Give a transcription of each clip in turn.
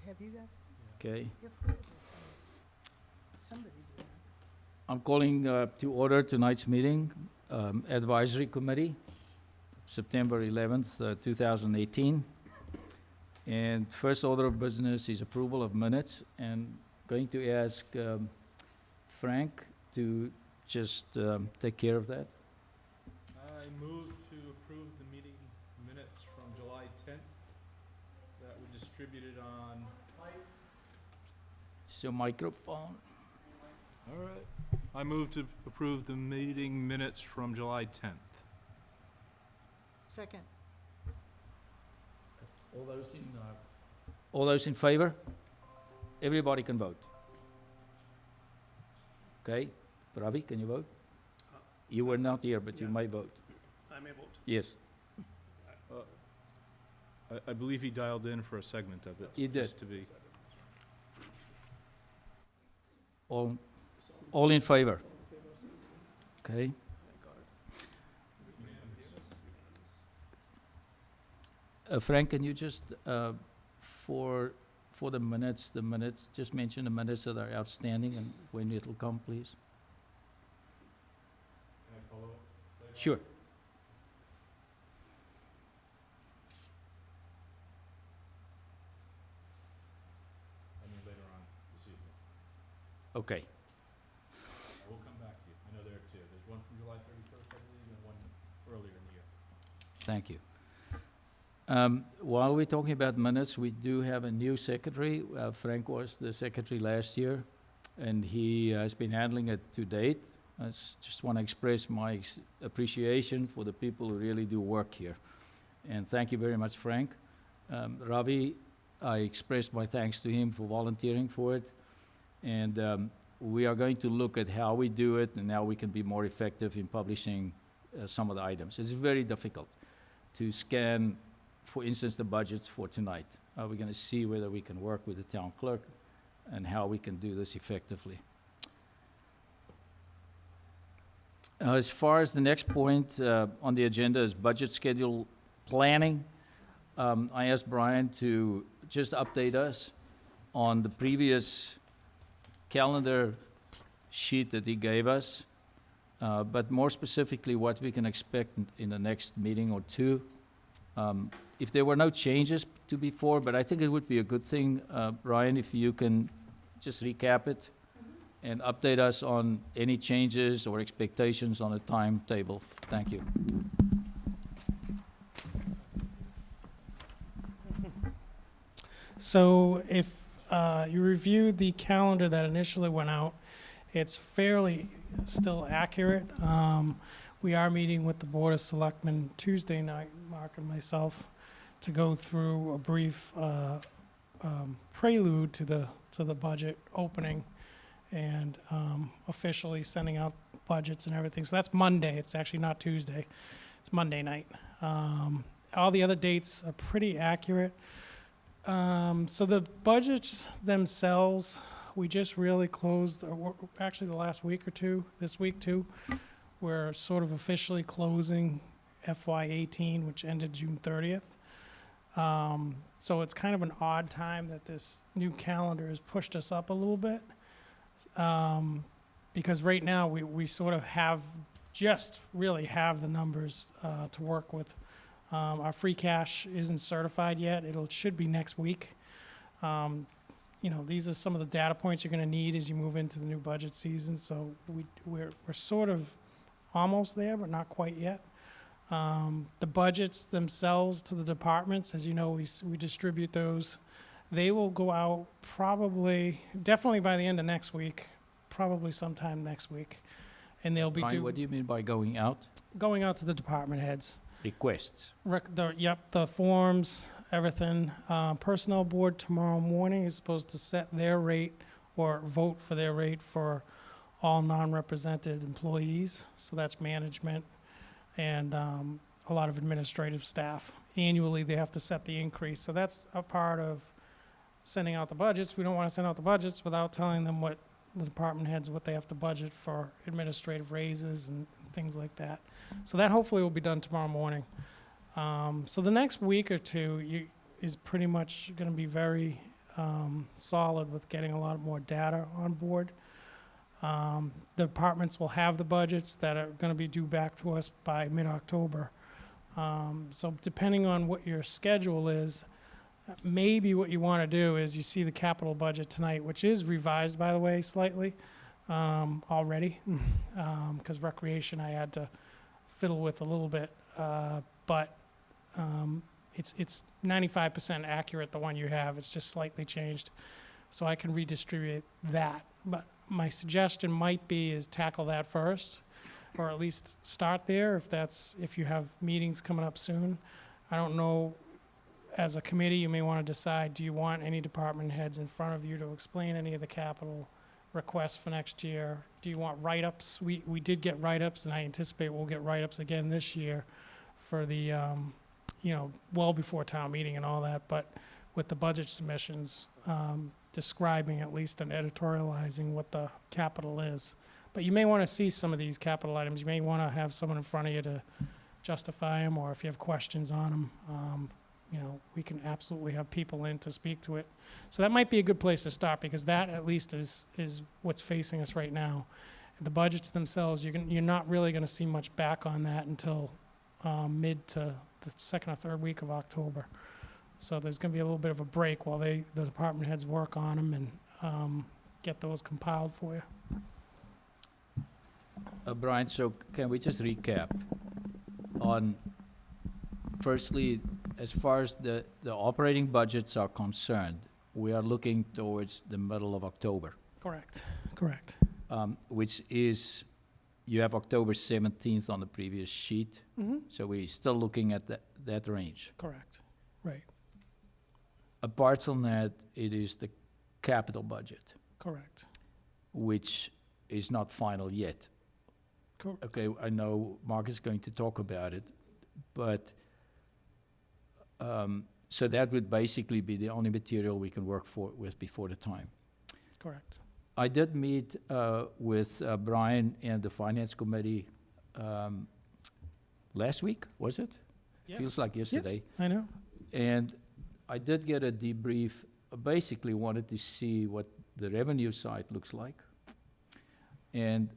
Have you got? Okay. You're free of it. Somebody did. I'm calling to order tonight's meeting, Advisory Committee, September 11th, 2018. And first order of business is approval of minutes. And going to ask Frank to just take care of that. I move to approve the meeting minutes from July 10th that were distributed on. So microphone. All right. I move to approve the meeting minutes from July 10th. Second. All those in favor? Everybody can vote. Okay. Ravi, can you vote? You were not here, but you may vote. I may vote. Yes, I believe he dialed in for a segment of it. He did. Just to be. all in favor? Okay. Frank, can you just, for the minutes, just mention the minutes that are outstanding and when it will come, please? Can I follow up? Sure. I mean, later on this evening. Okay. I will come back to you. I know there are two. There's one from July 31st, I believe, and one earlier in the year. Thank you. While we're talking about minutes, we do have a new secretary. Frank was the secretary last year, and he has been handling it to date. I just want to express my appreciation for the people who really do work here. And thank you very much, Frank. Ravi, I expressed my thanks to him for volunteering for it. And we are going to look at how we do it and how we can be more effective in publishing some of the items. It's very difficult to scan, for instance, the budgets for tonight. We're going to see whether we can work with the town clerk and how we can do this effectively. As far as the next point on the agenda is budget schedule planning, I asked Brian to just update us on the previous calendar sheet that he gave us, but more specifically what we can expect in the next meeting or two. If there were no changes to before, but I think it would be a good thing, Brian, if you can just recap it and update us on any changes or expectations on the timetable. Thank you. So if you review the calendar that initially went out, it's fairly still accurate. We are meeting with the Board of Selectmen Tuesday night, Mark and myself, to go through a brief prelude to the budget opening and officially sending out budgets and everything. So that's Monday. It's actually not Tuesday. It's Monday night. All the other dates are pretty accurate. So the budgets themselves, we just really closed, actually the last week or two, this week too, we're sort of officially closing FY18, which ended June 30th. So it's kind of an odd time that this new calendar has pushed us up a little bit. Because right now we sort of really have the numbers to work with. Our free cash isn't certified yet. It should be next week. These are some of the data points you're going to need as you move into the new budget season. So we're sort of almost there, but not quite yet. The budgets themselves to the departments, as you know, we distribute those. They will go out definitely by the end of next week, probably sometime next week. And they'll be Brian, what do you mean by going out? Going out to the department heads. Requests. The forms, everything. Personnel board tomorrow morning is supposed to set their rate or vote for their rate for all non-represented employees. So that's management and a lot of administrative staff. Annually, they have to set the increase. So that's a part of sending out the budgets. We don't want to send out the budgets without telling them what the department heads, what they have to budget for administrative raises and things like that. So that hopefully will be done tomorrow morning. So the next week or two is pretty much going to be very solid with getting a lot more data on board. The departments will have the budgets that are going to be due back to us by mid-October. So depending on what your schedule is, maybe what you want to do is you see the capital budget tonight, which is revised, by the way, slightly already, because recreation I had to fiddle with a little bit, but it's 95% accurate, the one you have. It's just slightly changed, so I can redistribute that. But my suggestion might be is tackle that first, or at least start there if you have meetings coming up soon. I don't know, as a committee, you may want to decide, do you want any department heads in front of you to explain any of the capital requests for next year? Do you want write-ups? We did get write-ups, and I anticipate we'll get write-ups again this year for the, well before town meeting and all that, but with the budget submissions, describing at least and editorializing what the capital is. But you may want to see some of these capital items. You may want to have someone in front of you to justify them, or if you have questions on them, we can absolutely have people in to speak to it. So that might be a good place to start, because that at least is what's facing us right now. The budgets themselves, you're not really going to see much back on that until mid to the second or third week of October. So there's going to be a little bit of a break while the department heads work on them and get those compiled for you. Brian, so can we just recap on, firstly, as far as the operating budgets are concerned, we are looking towards the middle of October. Correct. Which is, you have October 17th on the previous sheet. Mm-hmm. So we're still looking at that range. Correct. Right. Apart from that, it is the capital budget, Correct. which is not final yet. Okay, I know Mark is going to talk about it, but so that would basically be the only material we can work with before the time. Correct. I did meet with Brian and the Finance Committee last week, was it? Yes. Feels like yesterday. Yes, I know. And I did get a debrief. I basically wanted to see what the revenue side looks like. And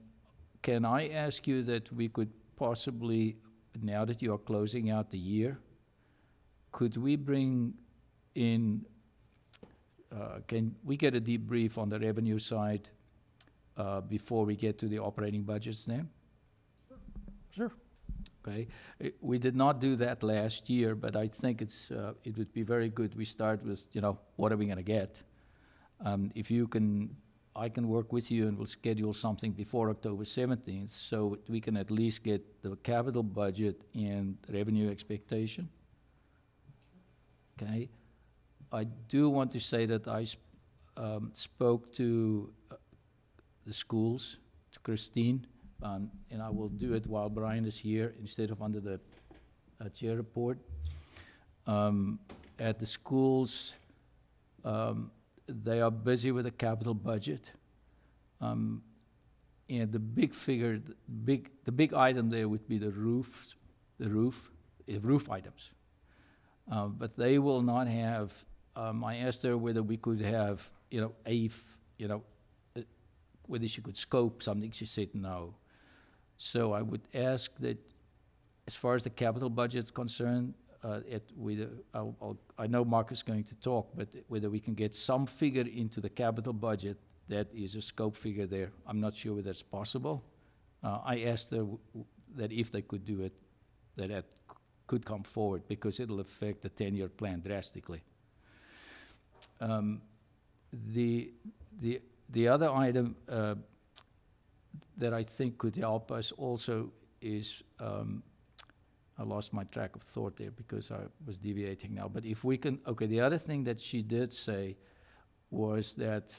can I ask you that we could possibly, now that you are closing out the year, could we bring in, can we get a debrief on the revenue side before we get to the operating budgets then? Sure. Okay. We did not do that last year, but I think it would be very good. We start with, what are we going to get? If you can, I can work with you and we'll schedule something before October 17th so we can at least get the capital budget and revenue expectation. Okay. I do want to say that I spoke to the schools, to Christine, and I will do it while Brian is here instead of under the chair report. At the schools, they are busy with the capital budget. And the big figure, the big item there would be the roof items. But they will not have, I asked her whether we could have, whether she could scope something. She said no. So I would ask that, as far as the capital budget is concerned, I know Mark is going to talk, but whether we can get some figure into the capital budget that is a scope figure there. I'm not sure whether it's possible. I asked her that if they could do it, that could come forward, because it'll affect the 10-year plan drastically. The other item that I think could help us also is, I lost my track of thought there because I was deviating now, but if we can, okay, the other thing that she did say was that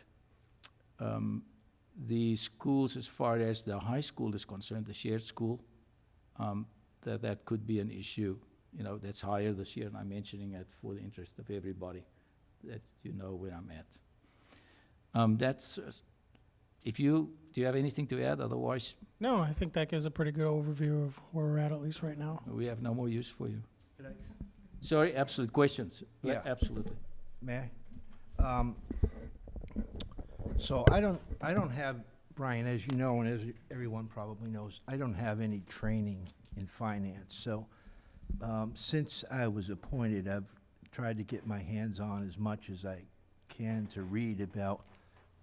the schools, as far as the high school is concerned, the shared school, that could be an issue, that's higher this year, and I'm mentioning it for the interest of everybody, that you know where I'm at. Do you have anything to add? Otherwise, No, I think that gives a pretty good overview of where we're at least right now. we have no more use for you. Could I- Sorry, absolute questions. Yeah. Absolutely. May So I don't have, Brian, as you know, and as everyone probably knows, I don't have any training in finance. So since I was appointed, I've tried to get my hands on as much as I can to read about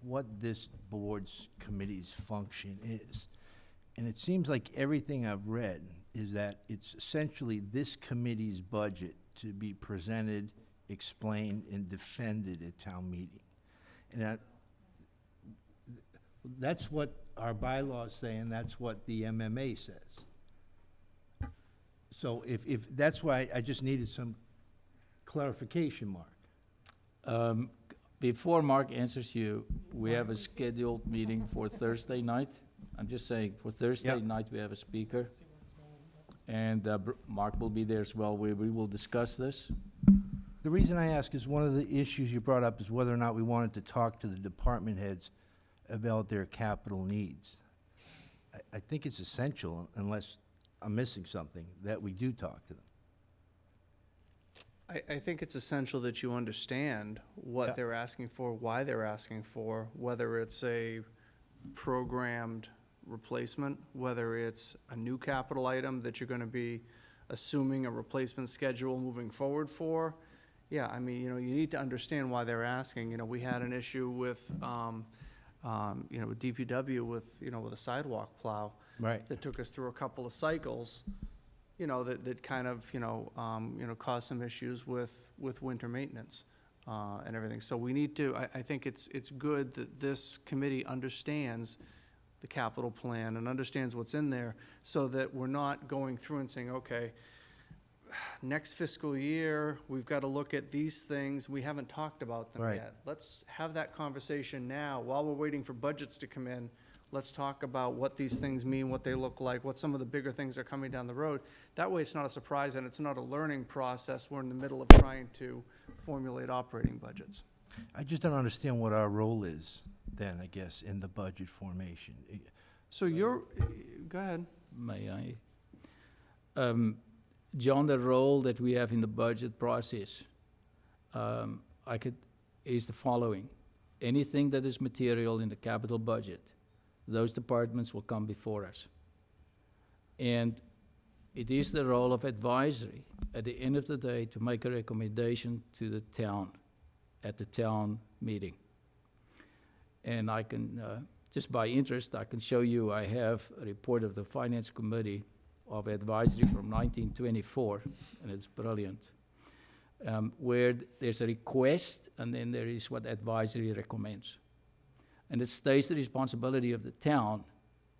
what this board's committee's function is. And it seems like everything I've read is that it's essentially this committee's budget to be presented, explained, and defended at town meeting. And that's what our bylaws say, and that's what the MMA says. So if that's why I just needed some clarification, Mark. Before Mark answers you, we have a scheduled meeting for Thursday night. I'm just saying, for Thursday Yep. night, we have a speaker. And Mark will be there as well, where we will discuss this. The reason I ask is one of the issues you brought up is whether or not we wanted to talk to the department heads about their capital needs. I think it's essential, unless I'm missing something, that we do talk to them. I think it's essential that you understand what Yeah. they're asking for, why they're asking for, whether it's a programmed replacement, whether it's a new capital item that you're gonna be assuming a replacement schedule moving forward for. Yeah, I mean, you need to understand why they're asking. We had an issue with, with DPW with a sidewalk plow. Right. That took us through a couple of cycles, that kind of, caused some issues with winter maintenance, and everything. So we need to, I think it's good that this committee understands the capital plan and understands what's in there, so that we're not going through and saying, okay, next fiscal year, we've got to look at these things, we haven't talked about them Right. yet. Let's have that conversation now, while we're waiting for budgets to come in. Let's talk about what these things mean, what they look like, what some of the bigger things are coming down the road. That way, it's not a surprise and it's not a learning process. We're in the middle of trying to formulate operating budgets. I just don't understand what our role is then, I guess, in the budget formation. So go ahead. May I? John, the role that we have in the budget process, is the following. Anything that is material in the capital budget, those departments will come before us. And it is the role of advisory, at the end of the day, to make a recommendation to the town, at the town meeting. And I can, just by interest, I can show you, I have a report of the Finance Committee of Advisory from 1924, and it's brilliant, where there's a request, and then there is what advisory recommends. And it stays the responsibility of the town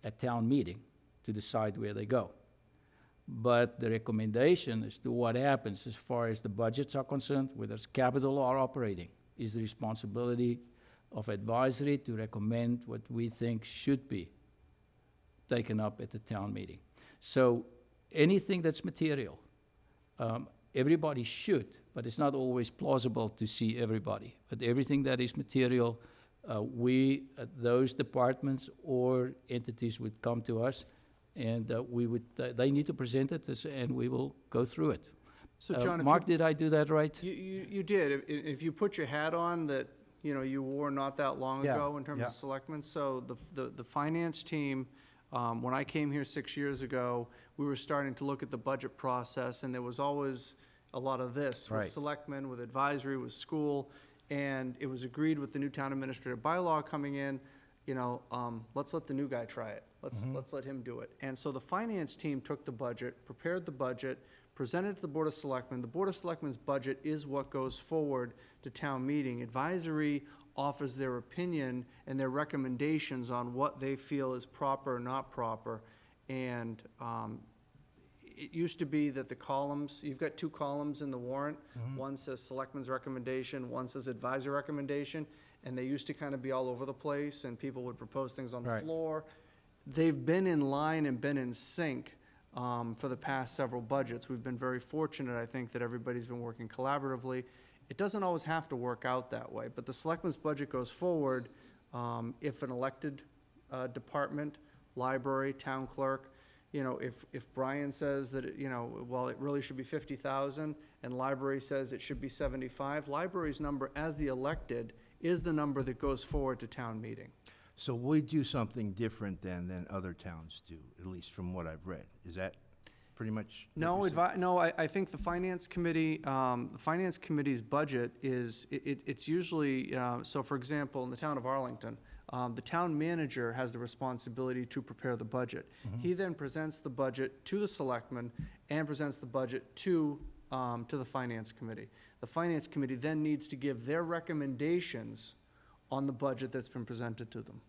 at town meeting to decide where they go. But the recommendation as to what happens as far as the budgets are concerned, whether it's capital or operating, is the responsibility of advisory to recommend what we think should be taken up at the town meeting. So anything that's material, everybody should, but it's not always plausible to see everybody. But everything that is material, those departments or entities would come to us, and they need to present it, and we will go through it. So John, Mark, did I do that right? you did. If you put your hat on that, you wore not that long Yeah, ago in terms yeah. of selectmen, so the finance team, when I came here 6 years ago, we were starting to look at the budget process, and there was always a lot of this with Right. selectmen, with advisory, with school, and it was agreed with the new town administrative bylaw coming in, let's let the new guy try it. Let's let him do it. And so the finance team took the budget, prepared the budget, presented it to the Board of Selectmen. The Board of Selectmen's budget is what goes forward to town meeting. Advisory offers their opinion and their recommendations on what they feel is proper or not proper. And it used to be that the columns, you've got two columns in the warrant. One says Selectmen's recommendation, one says advisory recommendation, and they used to kind of be all over the place, and people would propose things on the Right. floor. They've been in line and been in sync for the past several budgets. We've been very fortunate, I think, that everybody's been working collaboratively. It doesn't always have to work out that way, but the selectmen's budget goes forward if an elected department, library, town clerk, if Brian says that, it really should be 50,000, and library says it should be 75, library's number as the elected is the number that goes forward to town meeting. So we do something different than other towns do, at least from what I've read. Is that pretty much? what No, you're saying? I think the finance committee's budget is, it's usually, so for example, in the town of Arlington, the town manager has the responsibility to prepare the budget. He then presents the budget to the selectmen and presents the budget to the finance committee. The finance committee then needs to give their recommendations on the budget that's been presented to them.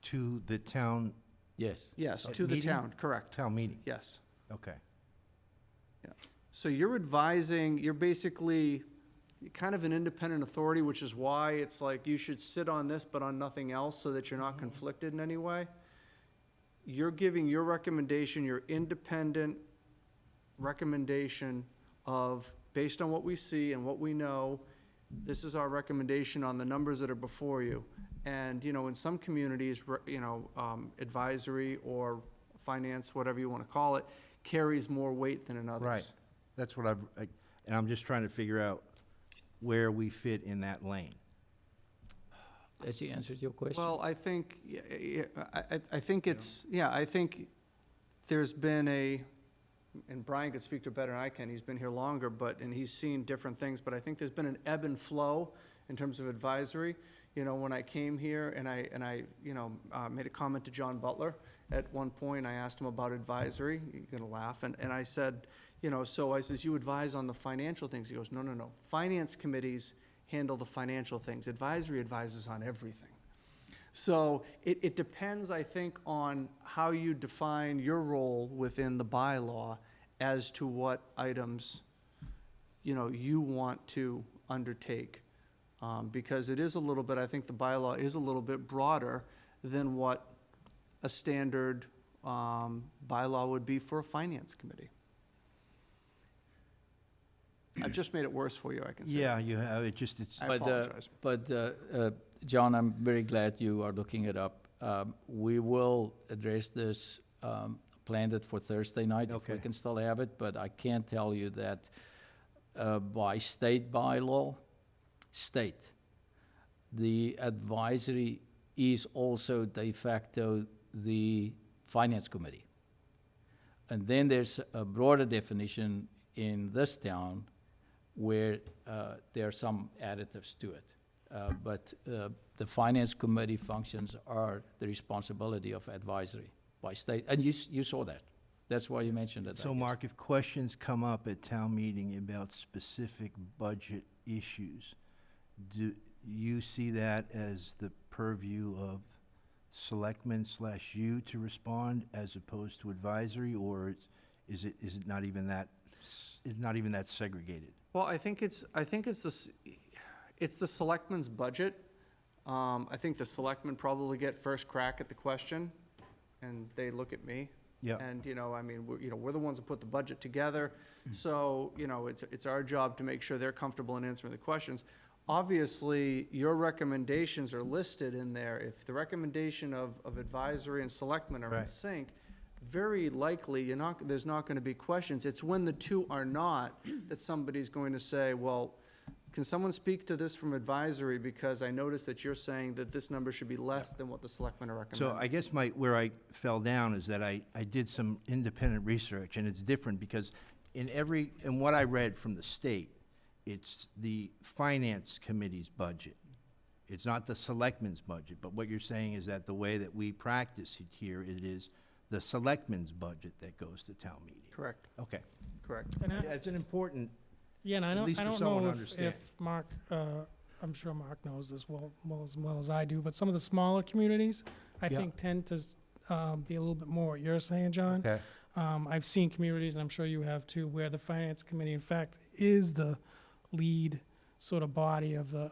To the town, Yes. Yes, Uh, to the meeting? town, correct, town meeting? yes. Okay. So you're advising, you're basically kind of an independent authority, which is why it's like you should sit on this but on nothing else so that you're not conflicted in any way. You're giving your recommendation, your independent recommendation of, based on what we see and what we know, this is our recommendation on the numbers that are before you. And, you know, in some communities, advisory or finance, whatever you want to call it, carries more weight than in others. Right. That's what and I'm just trying to figure out where we fit in that lane. Has he answered your question? Well, I think, I think it's, I think there's been and Brian could speak to it better than I can, he's been here longer, and he's seen different things, but I think there's been an ebb and flow in terms of advisory. You know, when I came here and I made a comment to John Butler at one point, I asked him about advisory, you're gonna laugh, and I said, so I says, you advise on the financial things. He goes, no. Finance committees handle the financial things. Advisory advises on everything. So it depends, I think, on how you define your role within the bylaw as to what items, you want to undertake. Because it is a little bit, I think the bylaw is a little bit broader than what a standard bylaw would be for a finance committee. I've just made it worse for you, I can say. Yeah, you have, it's, I apologize. John, I'm very glad you are looking it up. We will address this, planned it for Thursday night, if we Okay. can still have it, but I can tell you that by state bylaw, the advisory is also de facto the finance committee. And then there's a broader definition in this town where there are some additives to it. But the finance committee functions are the responsibility of advisory by state, and you saw that. That's why you mentioned it. I so guess. Mark, if questions come up at town meeting about specific budget issues, do you see that as the purview of selectmen/you to respond as opposed to advisory, or is it not even that segregated? Well, I think it's the selectmen's budget. I think the selectmen probably get first crack at the question, and they look at me. Yeah. And, we're the ones that put the budget together, so, it's our job to make sure they're comfortable in answering the questions. Obviously, your recommendations are listed in there. If the recommendation of advisory and selectmen are in Right. sync, very likely, there's not gonna be questions. It's when the two are not, that somebody's going to say, well, can someone speak to this from advisory, because I noticed that you're saying that this number should be less than what the selectmen are recommending. So I guess where I fell down is that I did some independent research, and it's different because in what I read from the state, it's the finance committee's budget. It's not the selectmen's budget, but what you're saying is that the way that we practice it here, it is the selectmen's budget that goes to town meeting. Correct, Okay. correct. And Yeah, it's an important, Yeah, and I At don't, least I for don't someone know to if understand. Mark, I'm sure Mark knows this well as I do, but some of the smaller communities, I Yeah. think tend to be a little bit more what you're saying, John. okay, I've seen communities, and I'm sure you have too, where the finance committee, in fact, is the lead sort of body of the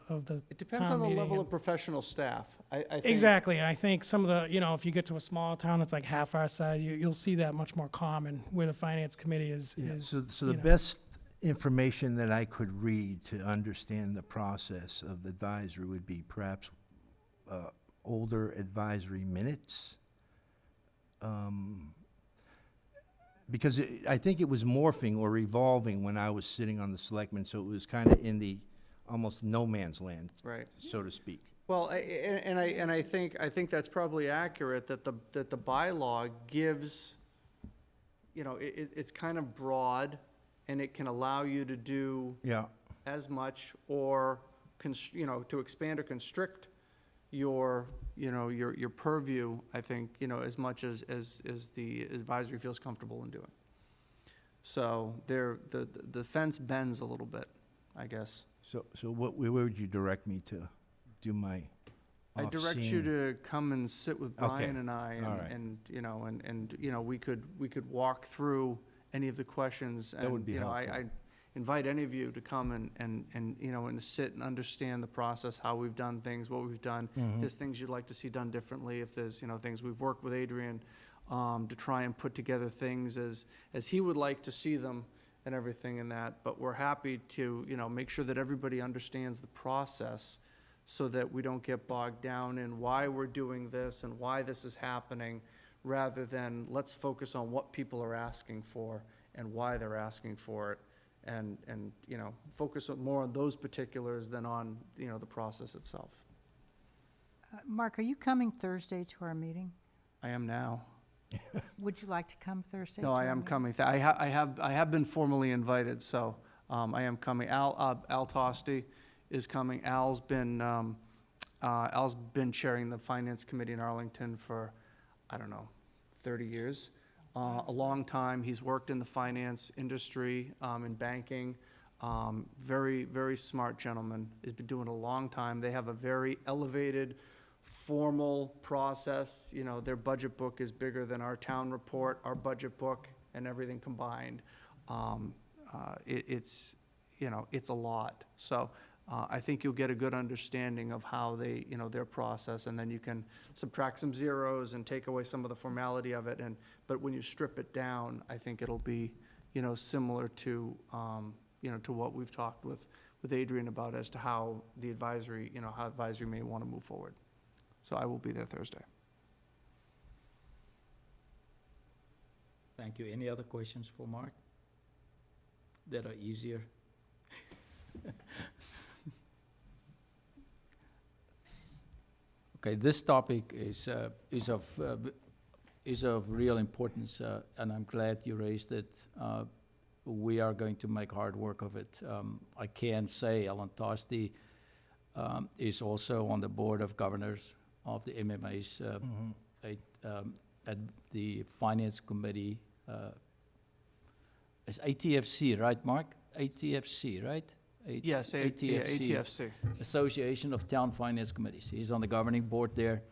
It depends town on the meeting level and- of professional staff. I think. Exactly, and I think some of the, if you get to a small town that's like half our size, you'll see that much more common, where the finance committee is. so the you know. best information that I could read to understand the process of the advisory would be perhaps older advisory minutes. because I think it was morphing or revolving when I was sitting on the selectmen, so it was kind of in the almost no man's land, Right. so to speak. Well, I think that's probably accurate, that the bylaw gives, it's kind of broad, and it can allow you to do Yeah. as much, or, to expand or constrict your purview, I think, as much as the advisory feels comfortable in doing. So the fence bends a little bit, I guess. So where would you direct me to do my I direct you off-scene? to come and sit with Brian Okay. and I, All right. and we could walk through any of the questions. That would be and, helpful. I invite any of you to come and sit and understand the process, how we've done things, what we've done. Mhm. If there's things you'd like to see done differently, if there's, things we've worked with Adrian, to try and put together things as he would like to see them and everything in that. But we're happy to, make sure that everybody understands the process, so that we don't get bogged down in why we're doing this and why this is happening, rather than let's focus on what people are asking for and why they're asking for it, and focus more on those particulars than on, the process itself. Mark, are you coming Thursday to our meeting? I am now. Would you like to come Thursday? No, to I our am meeting? coming. I have been formally invited, so I am coming. Al Tosti is coming. Al's been chairing the Finance Committee in Arlington for, 30 years. A long time. He's worked in the finance industry, in banking. Very, very smart gentleman. He's been doing it a long time. They have a very elevated, formal process. Their budget book is bigger than our town report, our budget book, and everything combined. It's a lot. So I think you'll get a good understanding of how they, their process, and then you can subtract some zeros and take away some of the formality of it. But when you strip it down, I think it'll be, similar to, to what we've talked with Adrian about as to how the advisory, how advisory may want to move forward. So I will be there Thursday. Thank you. Any other questions for Mark that are easier? Okay, this topic is of real importance, and I'm glad you raised it. We are going to make hard work of it. I can say Alan Tosti is also on the board of governors of the MMA's at the Finance Committee. It's ATFC, right, Mark? ATFC, right? Yes, ATFC. Association of Town Finance Committees. He's on the governing board there.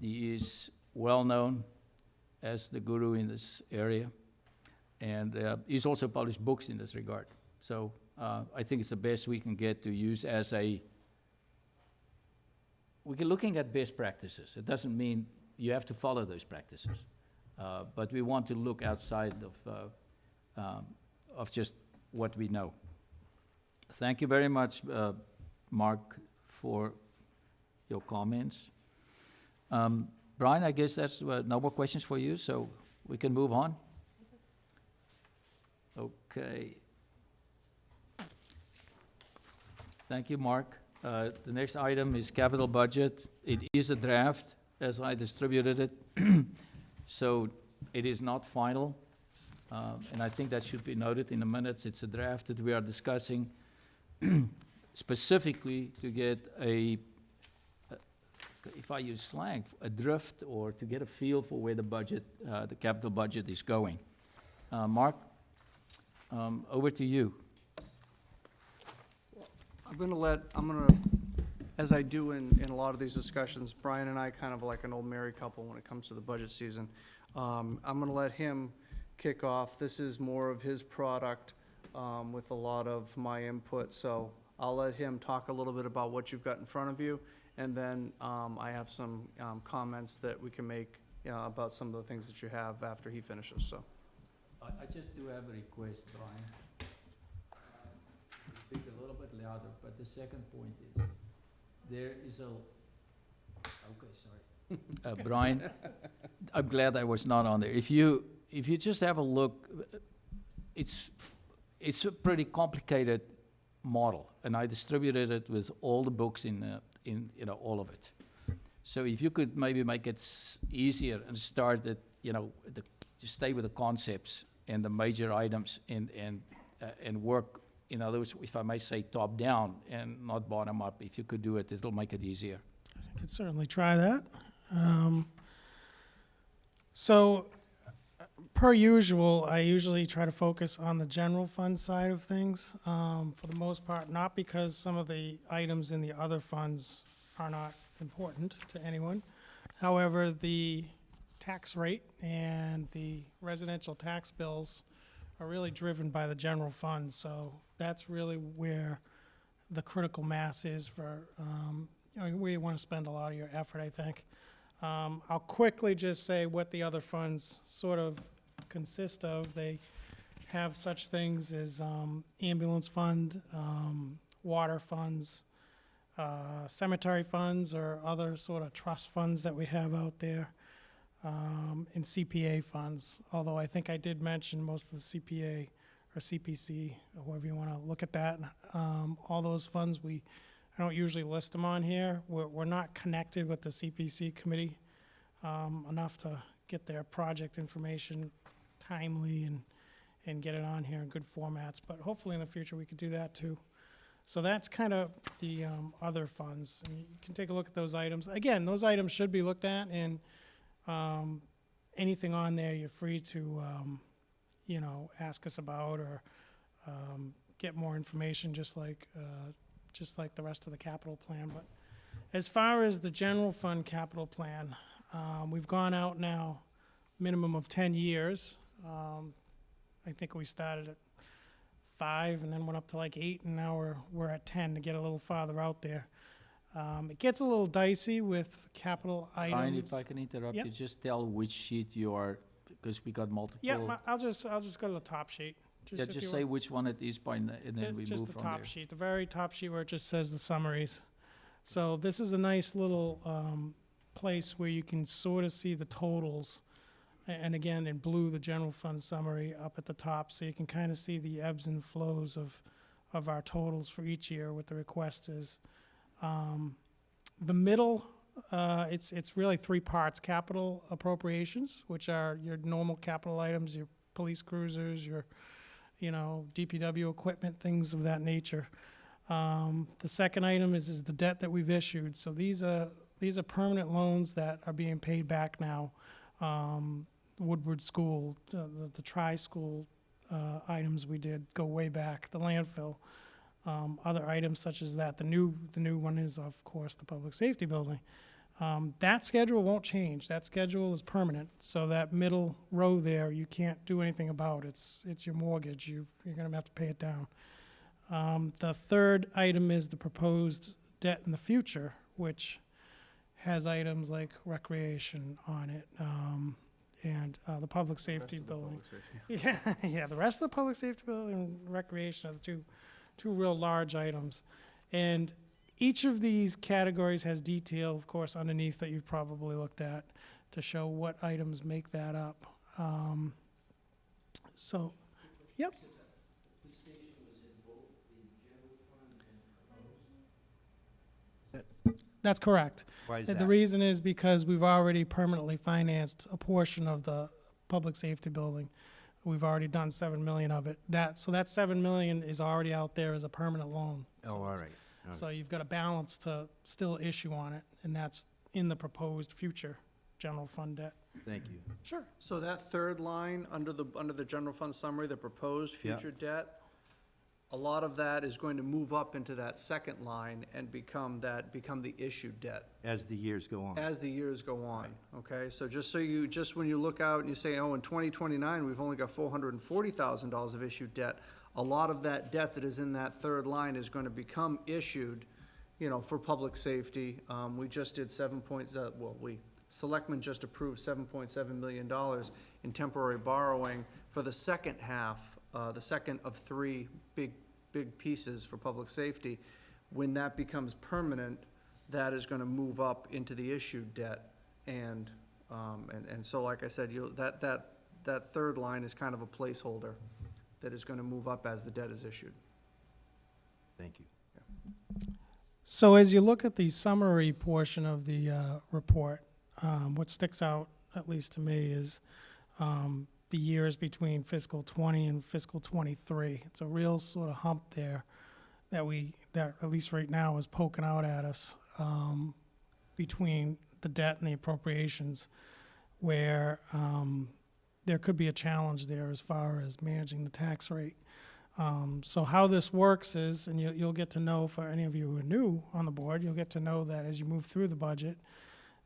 He is well-known as the guru in this area, and he's also published books in this regard. So I think it's the best we can get to use as a... We're looking at best practices. It doesn't mean you have to follow those practices, but we want to look outside of just what we know. Thank you very much, Mark, for your comments. Brian, I guess that's no more questions for you, so we can move on. Okay. Thank you, Mark. The next item is capital budget. It is a draft, as I distributed it, so it is not final, and I think that should be noted in the minutes. It's a draft that we are discussing specifically to get if I use slang, a drift, or to get a feel for where the budget, the capital budget is going. Mark, over to you. I'm gonna, as I do in a lot of these discussions, Brian and I kind of like an old married couple when it comes to the budget season. I'm gonna let him kick off. This is more of his product, with a lot of my input, so I'll let him talk a little bit about what you've got in front of you, and then I have some comments that we can make about some of the things that you have after he finishes, so. I just do have a request, Brian. Speak a little bit louder, but the second point is, there is okay, sorry. Brian, I'm glad I was not on there. If you if you just have a look, it's a pretty complicated model, and I distributed it with all the books in all of it. So if you could maybe make it easier and start at, just stay with the concepts and the major items and work, in other words, if I may say, top down and not bottom up. If you could do it, it'll make it easier. I could certainly try that. So, per usual, I usually try to focus on the general fund side of things, for the most part, not because some of the items in the other funds are not important to anyone. However, the tax rate and the residential tax bills are really driven by the general fund, so that's really where the critical mass is for, where you want to spend a lot of your effort, I think. I'll quickly just say what the other funds sort of consist of. They have such things as ambulance fund, water funds, cemetery funds, or other sort of trust funds that we have out there, and CPA funds, although I think I did mention most of the CPA or CPC, or however you want to look at that. All those funds, I don't usually list them on here. We're not connected with the CPC committee enough to get their project information timely and get it on here in good formats, but hopefully in the future we could do that too. So that's kind of the other funds, and you can take a look at those items. Again, those items should be looked at, and anything on there you're free to ask us about, or get more information, just like the rest of the capital plan. But as far as the general fund capital plan, we've gone out now minimum of 10 years. I think we started at 5 and then went up to like 8, and now we're at 10 to get a little farther out there. It gets a little dicey with capital items. Brian, if I can interrupt Yep. you, just tell which sheet you are, because we got multiple. Yeah, I'll just go to the top sheet. Yeah, if just you say want. which one it is, and then we Just move the from top there. sheet, the very top sheet where it just says the summaries. So this is a nice little place where you can sort of see the totals. And again, in blue, the general fund summary up at the top, so you can kind of see the ebbs and flows of our totals for each year, what the request is. The middle, it's really 3 parts: capital appropriations, which are your normal capital items, your police cruisers, your DPW equipment, things of that nature. The second item is the debt that we've issued. So these are permanent loans that are being paid back now. Woodward School, the tri-school items we did go way back, the landfill, other items such as that. The new one is, of course, the public safety building. That schedule won't change. That schedule is permanent. So that middle row there, you can't do anything about. It's your mortgage. You're going to have to pay it down. The third item is the proposed debt in the future, which has items like recreation on it, and the public safety building. Yeah, the rest of the public safety building and recreation are the two real large items. And each of these categories has detail, of course, underneath that you've probably looked at to show what items make that up. Yep. That's correct. Why is The that? reason is because we've already permanently financed a portion of the public safety building. We've already done 7 million of it. So that 7 million is already out there as a permanent loan. Oh, So all it's- right. So you've got a balance to still issue on it, and that's in the proposed future general fund debt. Thank you. Sure. So that third line under the general fund summary, the proposed Yeah. future debt, a lot of that is going to move up into that second line and become the issued debt As the years go on. as the years go on, okay? So just when you look out and you say, oh, in 2029, we've only got $440,000 of issued debt, a lot of that debt that is in that third line is going to become issued, for public safety. We just did Selectmen just approved $7.7 million in temporary borrowing for the second half, the second of 3 big pieces for public safety. When that becomes permanent, that is going to move up into the issued debt, and so like I said, that third line is kind of a placeholder that is gonna move up as the debt is issued. Thank you. So as you look at the summary portion of the report, what sticks out, at least to me, is the years between fiscal '20 and fiscal '23. It's a real sort of hump there that at least right now is poking out at us between the debt and the appropriations, where there could be a challenge there as far as managing the tax rate. So how this works is, and you'll get to know, for any of you who are new on the board, you'll get to know that as you move through the budget,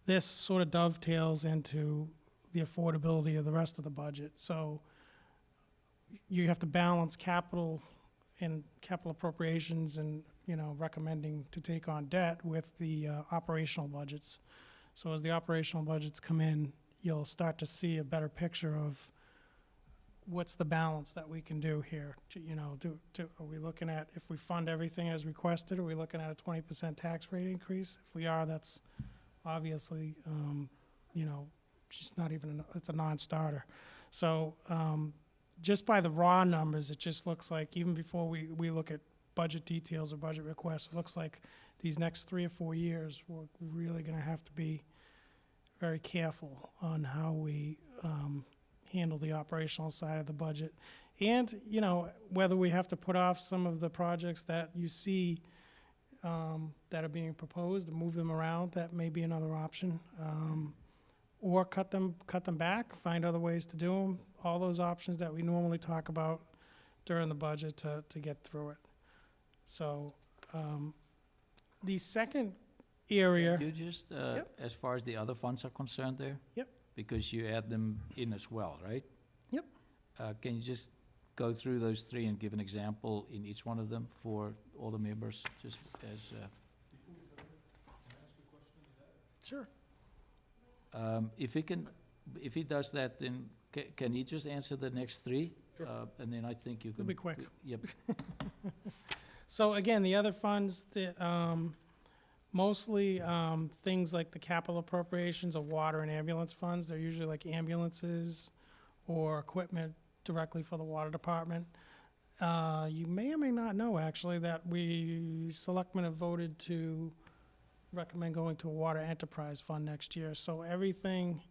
this sort of dovetails into the affordability of the rest of the budget. So you have to balance capital and capital appropriations and, recommending to take on debt with the operational budgets. So as the operational budgets come in, you'll start to see a better picture of what's the balance that we can do here. Are we looking at, if we fund everything as requested, are we looking at a 20% tax rate increase? If we are, that's obviously, just not even, it's a non-starter. So just by the raw numbers, it just looks like, even before we look at budget details or budget requests, it looks like these next 3 or 4 years, we're really gonna have to be very careful on how we handle the operational side of the budget. And, whether we have to put off some of the projects that you see that are being proposed and move them around, that may be another option. Or cut them back, find other ways to do them, all those options that we normally talk about during the budget to get through it. So, the second area. Can you just, Yep. as far as the other funds are concerned there? Yep. Because you add them in as well, right? Yep. Can you just go through those three and give an example in each one of them for all the members, just as, Sure. if he does that, then can he just answer the next three? Sure. And then I think you can. It'll be quick. Yep. So again, the other funds, mostly things like the capital appropriations of water and ambulance funds. They're usually like ambulances or equipment directly for the water department. You may or may not know, actually, that selectmen have voted to recommend going to a water enterprise fund next year. So everything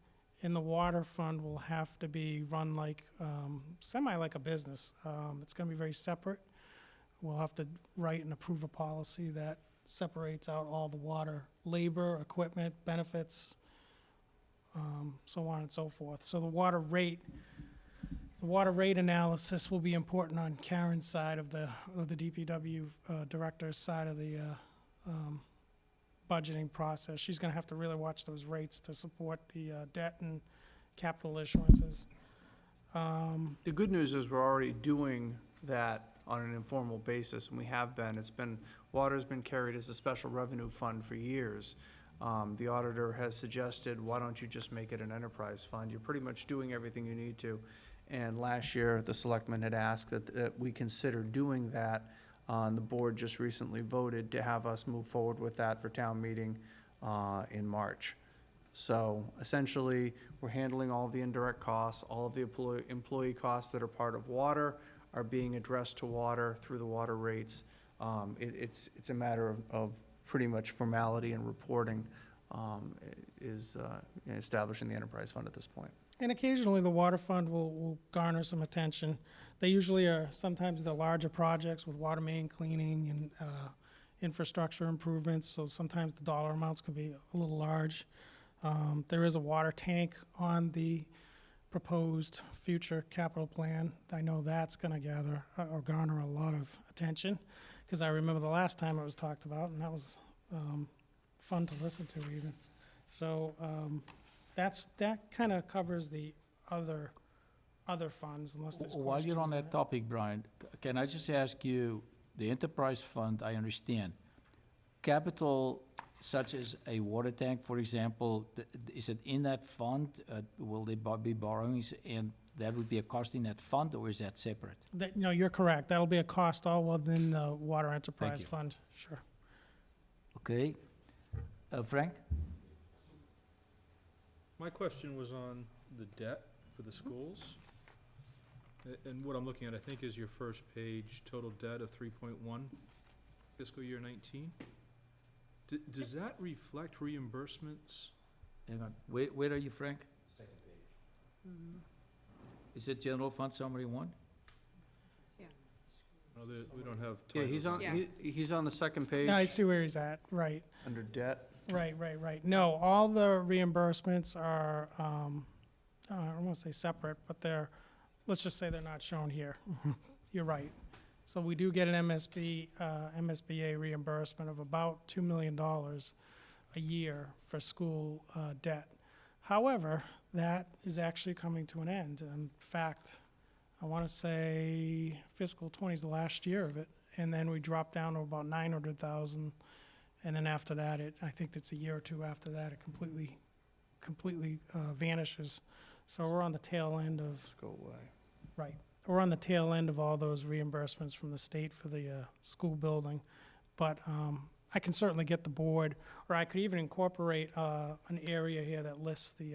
in the water fund will have to be run like, semi like a business. It's gonna be very separate. We'll have to write and approve a policy that separates out all the water labor, equipment, benefits, so on and so forth. So the water rate analysis will be important on Karen's side of the DPW director's side of the budgeting process. She's gonna have to really watch those rates to support the debt and capital issuances. The good news is we're already doing that on an informal basis, and we have been. Water's been carried as a special revenue fund for years. The auditor has suggested, why don't you just make it an enterprise fund? You're pretty much doing everything you need to. And last year, the selectmen had asked that we consider doing that. The board just recently voted to have us move forward with that for town meeting in March. So essentially, we're handling all of the indirect costs, all of the employee costs that are part of water are being addressed to water through the water rates. It's a matter of pretty much formality and reporting establishing the enterprise fund at this point. And occasionally, the water fund will garner some attention. They usually are sometimes the larger projects with water main cleaning and infrastructure improvements, so sometimes the dollar amounts can be a little large. There is a water tank on the proposed future capital plan. I know that's gonna gather or garner a lot of attention, because I remember the last time it was talked about, and that was fun to listen to even. So that kind of covers the other funds, unless there's While you're on questions that topic, Brian, can I just ask you, the enterprise fund, I understand. Capital such as a water tank, for example, is it in that fund? Will they be borrowings, and that would be a cost in that fund, or is that separate? No, you're correct. That'll be a cost all within the water enterprise you. fund. Sure. Okay. Frank? My question was on the debt for the schools. And what I'm looking at, I think, is your first page, total debt of 3.1 fiscal year 19. Does that reflect reimbursements? Hang on, where are you, Frank? Is it general fund summary 1? No, we don't have Yeah, titles on it. he's on the second page, Yeah, I see where he's at, right. under debt. Right. No, all the reimbursements are, I don't want to say separate, but they're, let's just say they're not shown here. You're right. So we do get an MSBA reimbursement of about $2 million a year for school debt. However, that is actually coming to an end. In fact, I want to say fiscal '20 is the last year of it, and then we drop down to about 900,000. And then after that, I think it's a year or two after that, it completely vanishes. So we're on the tail end of, Go away. right, we're on the tail end of all those reimbursements from the state for the school building. But I can certainly get the board, or I could even incorporate an area here that lists the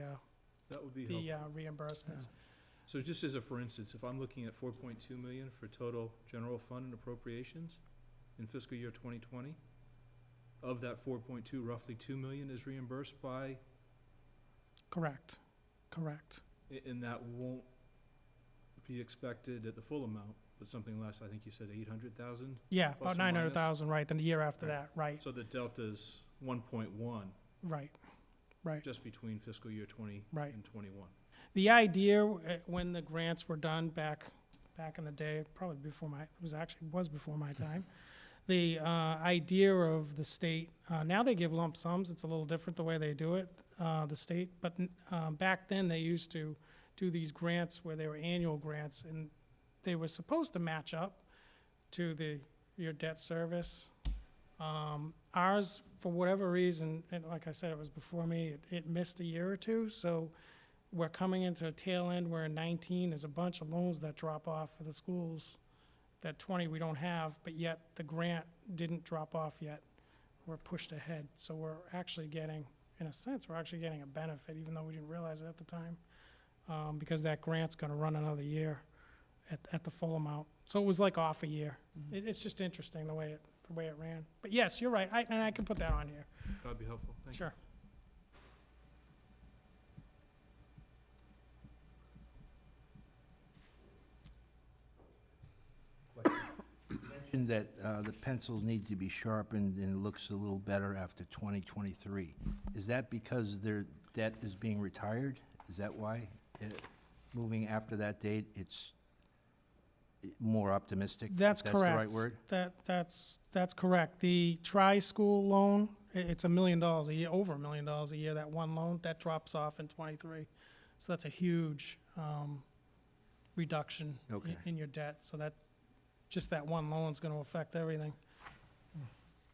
That would be helpful. reimbursements. So just as a for instance, if I'm looking at 4.2 million for total general fund and appropriations in fiscal year 2020, of that 4.2, roughly 2 million is reimbursed by, Correct. and that won't be expected at the full amount, but something less, I think you said 800,000? Yeah, Plus about or minus? 900,000, right, then the year after Right. that, right, So the delta's 1.1, right. just between fiscal year 20 Right. and 21. The idea, when the grants were done back in the day, probably before was before my time, the idea of the state, now they give lump sums, it's a little different the way they do it, the state, but back then they used to do these grants where they were annual grants, and they were supposed to match up to your debt service. Ours, for whatever reason, and like I said, it was before me, it missed a year or two, so we're coming into a tail end where in 19, there's a bunch of loans that drop off for the schools. That 20 we don't have, but yet the grant didn't drop off yet. We're pushed ahead. So we're actually getting, in a sense, we're actually getting a benefit, even though we didn't realize it at the time, because that grant's gonna run another year at the full amount. So it was like off a year. It's just interesting the way it ran. But yes, you're right, and I can put that on here. That'd be helpful, thank you. Sure. Mentioned that the pencils need to be sharpened and it looks a little better after 2023. Is that because their debt is being retired? Is that why? Moving after that date, it's more optimistic? if That's That's the correct. right word? That's correct. The tri-school loan, it's $1 million a year, over $1 million a year, that one loan, that drops off in '23. So that's a huge reduction Okay. in your debt. So just that one loan's gonna affect everything.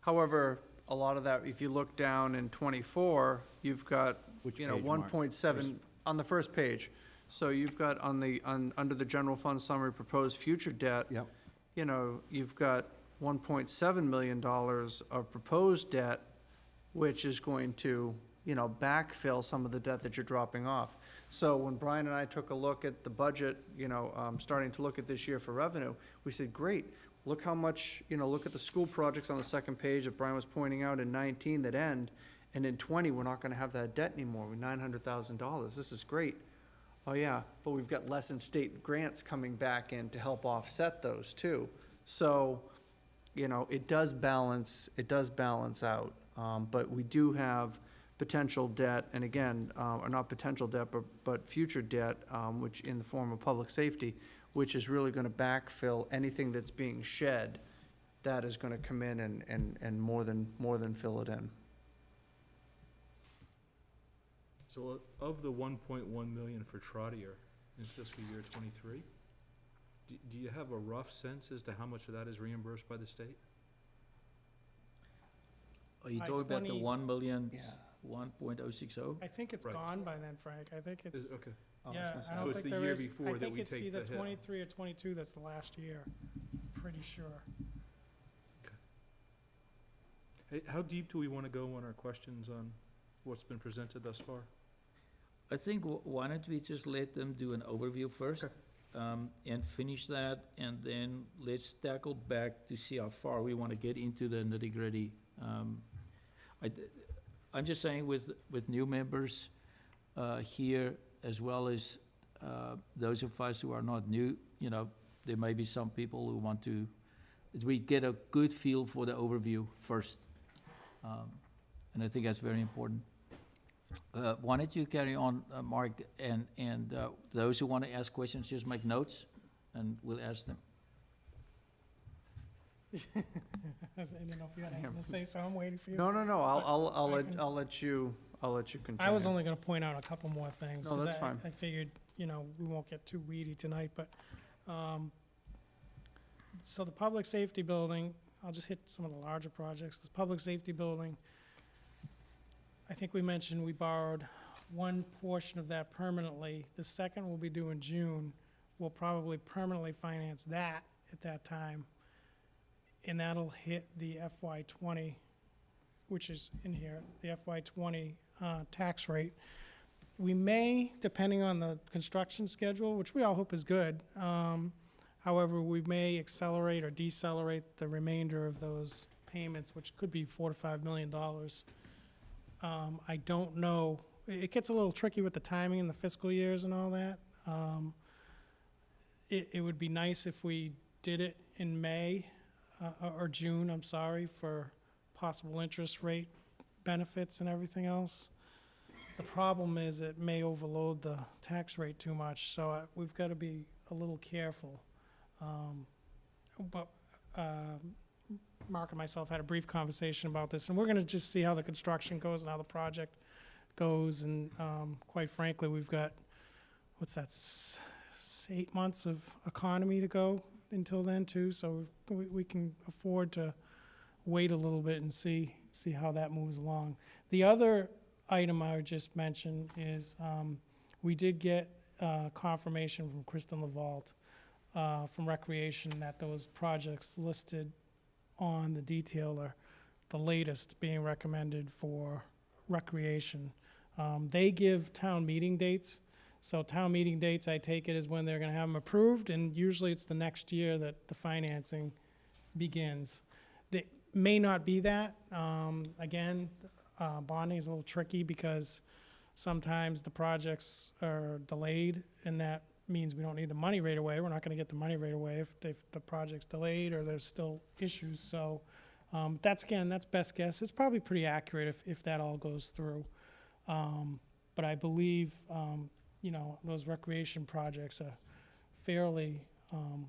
However, a lot of that, if you look down in 24, you've got, Which you know, page, Mark? 1.7, on the first page. So you've got under the general fund summary, proposed future debt, Yep. you know, you've got $1.7 million of proposed debt, which is going to, you know, backfill some of the debt that you're dropping off. So when Brian and I took a look at the budget, you know, starting to look at this year for revenue, we said, great, look how much, you know, look at the school projects on the second page that Brian was pointing out in 19 that end, and in 20, we're not gonna have that debt anymore, with $900,000, this is great. Oh yeah, but we've got less in state grants coming back in to help offset those too. So, you know, it does balance out, but we do have potential debt, and again, or not potential debt, but future debt, which in the form of public safety, which is really gonna backfill anything that's being shed, that is gonna come in and more than fill it in. So of the 1.1 million for Trotter in fiscal year 23, do you have a rough sense as to how much of that is reimbursed by the state? Are you By talking about the 20 1 million, Yeah. 1.060? I think it's Right. gone by then, Frank. I think it's, Okay, yeah, I So don't it's think the there year is. before I that think we it's take either the hit. 23 or 22, that's the last year. Pretty sure. hey, how deep do we wanna go on our questions on what's been presented thus far? I think, why don't we just let them do an overview first? And finish that, and then let's tackle back to see how far we wanna get into the nitty-gritty. I'm just saying with new members, here, as well as, those of us who are not new, you know, there may be some people who want to, we get a good feel for the overview first. And I think that's very important. Why don't you carry on, Mark, and those who want to ask questions, just make notes, and we'll ask them. I didn't know if you had anything to say, so I'm waiting for you. No, I'll I can- let you continue. I was only gonna point out a couple more things. No, 'cause that's I- fine. I figured, you know, we won't get too weedy tonight, but, so the public safety building, I'll just hit some of the larger projects. This public safety building, I think we mentioned we borrowed one portion of that permanently. The second will be due in June. We'll probably permanently finance that at that time. And that'll hit the FY '20, which is in here, the FY '20 tax rate. We may, depending on the construction schedule, which we all hope is good, however, we may accelerate or decelerate the remainder of those payments, which could be $4 to $5 million. I don't know, it gets a little tricky with the timing and the fiscal years and all that. It would be nice if we did it in May, or June, I'm sorry, for possible interest rate benefits and everything else. The problem is it may overload the tax rate too much, so we've got to be a little careful. But Mark and myself had a brief conversation about this, and we're gonna just see how the construction goes and how the project goes, and quite frankly, we've got, what's that, 8 months of economy to go until then too, so we can afford to wait a little bit and see how that moves along. The other item I would just mention is, we did get confirmation from Kristen LaVault, from Recreation, that those projects listed on the detail are the latest being recommended for Recreation. They give town meeting dates, so town meeting dates, I take it, is when they're gonna have them approved, and usually it's the next year that the financing begins. They may not be that. Again, bonding is a little tricky because sometimes the projects are delayed, and that means we don't need the money right away. We're not gonna get the money right away if the project's delayed or there's still issues. So that's best guess. It's probably pretty accurate if that all goes through. But I believe, you know, those recreation projects are fairly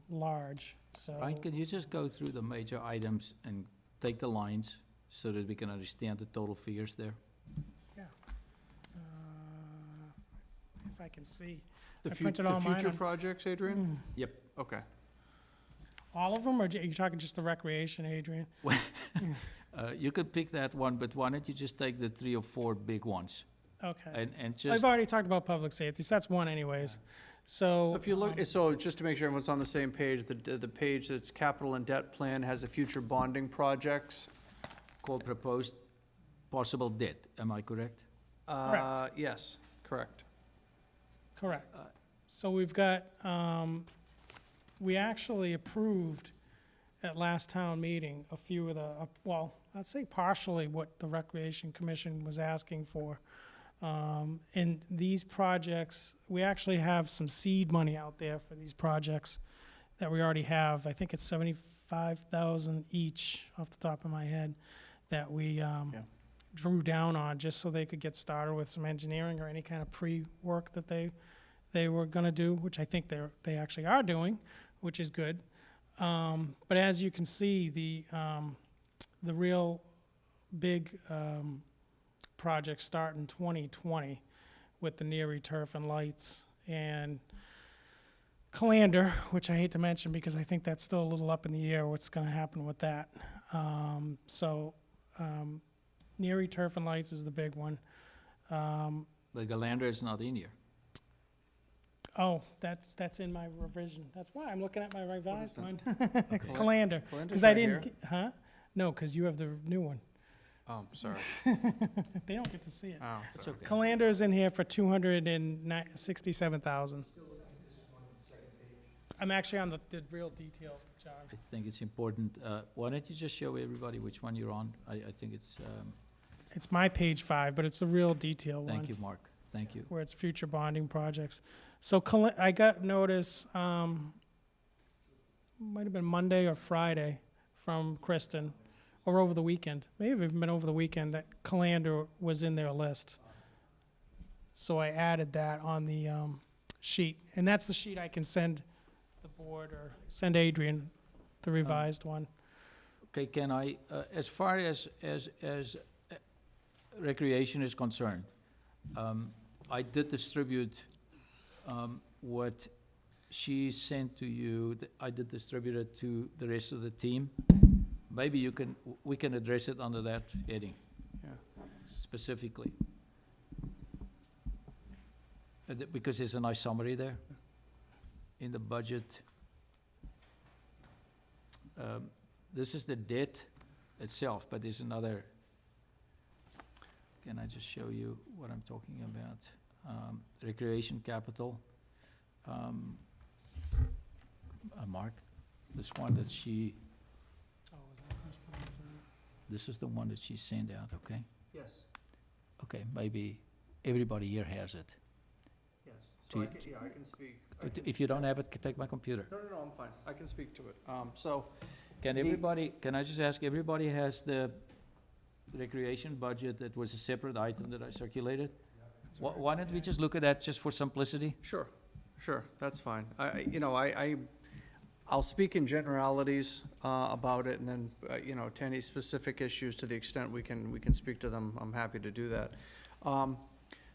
large, so. Ryan, can you just go through the major items and take the lines so that we can understand the total figures there? Yeah. If I can see. The I printed all mine future on- projects, Adrian? Yep. Okay. All of them, or are you talking just the recreation, Adrian? You could pick that one, but why don't you just take the 3 or 4 big ones? Okay. And I've just, already talked about public safety, so that's one anyways. So So. if you look, so just to make sure everyone's on the same page, the page that's capital and debt plan has the future bonding projects. called proposed possible debt, am I correct? Correct. Yes, correct. Correct. So we've got, we actually approved at last town meeting a few of the, well, I'd say partially what the Recreation Commission was asking for. And these projects, we actually have some seed money out there for these projects that we already have. I think it's 75,000 each, off the top of my head, that we drew down on just so they could get started with some engineering or any kind of pre-work that they were gonna do, which I think they actually are doing, which is good. But as you can see, the real big projects start in 2020 with the Neary Turf and Lights and Calander, which I hate to mention because I think that's still a little up in the air what's gonna happen with that. Neary Turf and Lights is the big one. The Galander is not in here. Oh, that's in my revision. That's why I'm looking at my revised that? one. Okay. Calander, Calendar's because I right didn't, here. huh? No, because you have the new one. Oh, sorry. They don't get to see it. Oh, That's sorry. okay. Calendar's in here for 267,000. I'm actually on the real detail, John. I think it's important. Why don't you just show everybody which one you're on? I think it's, It's my page 5, but it's the real detail one. thank you, Mark. Thank you. Where it's future bonding projects. So I got notice, might have been Monday or Friday from Kristen, or over the weekend, may have even been over the weekend, that Calander was in their list. So I added that on the sheet, and that's the sheet I can send the board or send Adrian, the revised one. Okay, can I, as far as recreation is concerned, I did distribute what she sent to you. I did distribute it to the rest of the team. Maybe we can address it under that heading. Yeah. Specifically. Because there's a nice summary there in the budget. This is the debt itself, but there's another. Can I just show you what I'm talking about? Recreation capital. Mark, this one that she, Oh, was that Kristen's, this is the one that she sent out, okay? Yes, Okay, maybe everybody here has it. yes. Do So I you- can, yeah, I can speak. If you don't have it, take my computer. No, I'm fine. I can speak to it. So, Can The- everybody, can I just ask, everybody has the recreation budget that was a separate item that I circulated? Why don't we just look at that just for simplicity? sure, that's fine. I'll speak in generalities about it, and then, to any specific issues, to the extent we can speak to them, I'm happy to do that.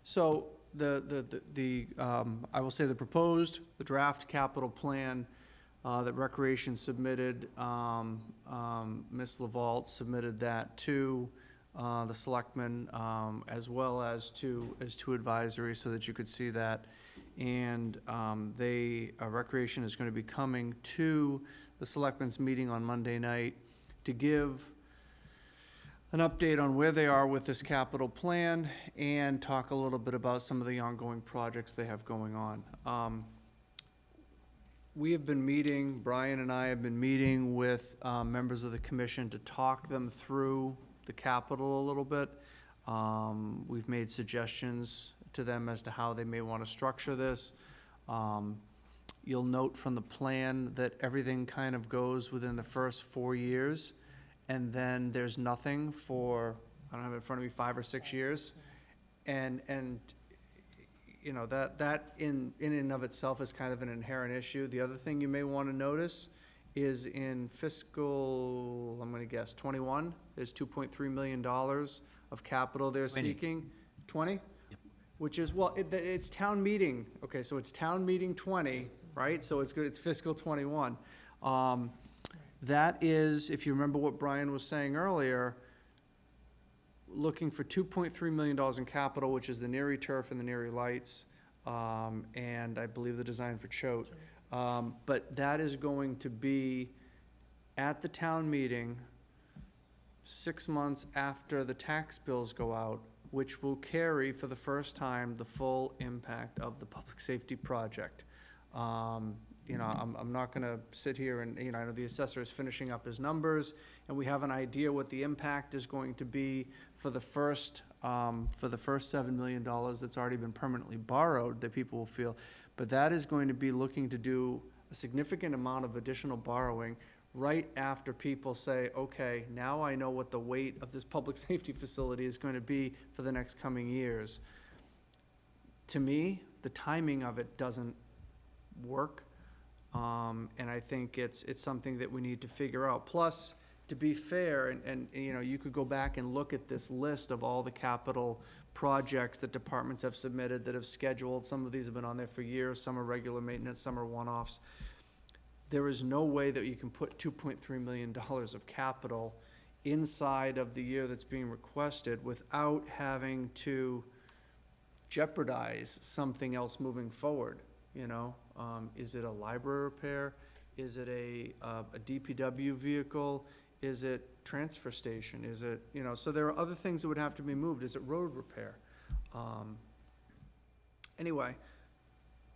So I will say the draft capital plan that Recreation submitted, Ms. Lavalde submitted that to the selectmen, as well as to advisory, so that you could see that. And Recreation is going to be coming to the selectmen's meeting on Monday night to give an update on where they are with this capital plan and talk a little bit about some of the ongoing projects they have going on. We have been meeting, Brian and I have been meeting with members of the commission to talk them through the capital a little bit. We've made suggestions to them as to how they may want to structure this. You'll note from the plan that everything kind of goes within the first 4 years, and then there's nothing for, I don't have it in front of me, 5 or 6 years. And that in and of itself is kind of an inherent issue. The other thing you may want to notice is in fiscal, I'm going to guess, 21, there's $2.3 million of capital they're 20. seeking. 20? Which is, well, it's town meeting, okay, so it's town meeting 20, right? So it's good, it's fiscal 21. That is, if you remember what Brian was saying earlier, looking for $2.3 million in capital, which is the Neary turf and the Neary lights, and I believe the design for Choate. But that is going to be at the town meeting 6 months after the tax bills go out, which will carry for the first time the full impact of the public safety project. I'm not gonna sit here and, I know the assessor is finishing up his numbers, and we have an idea what the impact is going to be for the first $7 million that's already been permanently borrowed, that people will feel. But that is going to be looking to do a significant amount of additional borrowing right after people say, okay, now I know what the weight of this public safety facility is going to be for the next coming years. To me, the timing of it doesn't work, and I think it's something that we need to figure out. Plus, to be fair, and you could go back and look at this list of all the capital projects that departments have submitted that have scheduled. Some of these have been on there for years, some are regular maintenance, some are one-offs. There is no way that you can put $2.3 million of capital inside of the year that's being requested without having to jeopardize something else moving forward, Is it a library repair? Is it a DPW vehicle? Is it transfer station? Is it, you know, so there are other things that would have to be moved. Is it road repair? Anyway,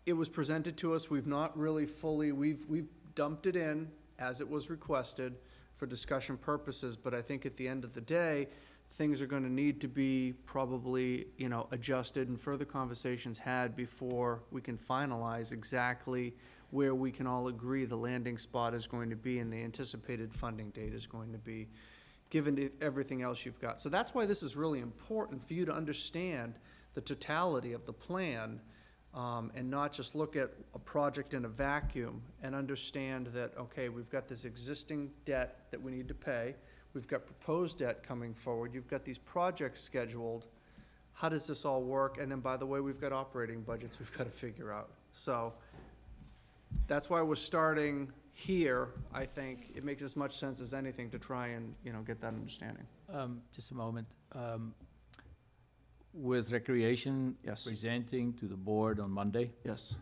it was presented to us. We've not really fully, we've dumped it in as it was requested for discussion purposes, but I think at the end of the day, things are gonna need to be probably, you know, adjusted and further conversations had before we can finalize exactly where we can all agree the landing spot is going to be and the anticipated funding date is going to be, given everything else you've got. So that's why this is really important, for you to understand the totality of the plan, and not just look at a project in a vacuum and understand that, okay, we've got this existing debt that we need to pay, we've got proposed debt coming forward, you've got these projects scheduled, how does this all work? And then, by the way, we've got operating budgets we've got to figure out. So that's why we're starting here. I think it makes as much sense as anything to try and, you know, get that understanding. Just a moment. With Recreation Yes. presenting to the board on Monday, Yes.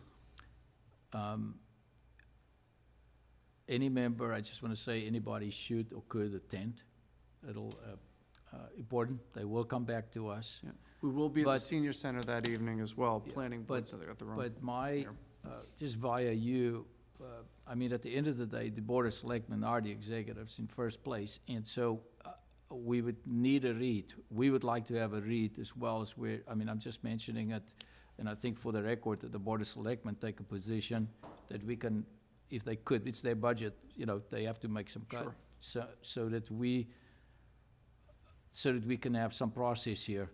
any member, I just want to say, anybody should or could attend. It'll, important, they will come back to us. Yeah. We will be at the But- senior center that evening as well, Yeah, planning, but- so they got the room. But my, there. just via you, I mean, at the end of the day, the Board of Selectmen are the executives in first place, and so we would need a read. We would like to have a read as well as we're, I mean, I'm just mentioning it, and I think for the record, that the Board of Selectmen take a position that we can, if they could, it's their budget, you know, they have to make some cut. Sure. So that we can have some process here,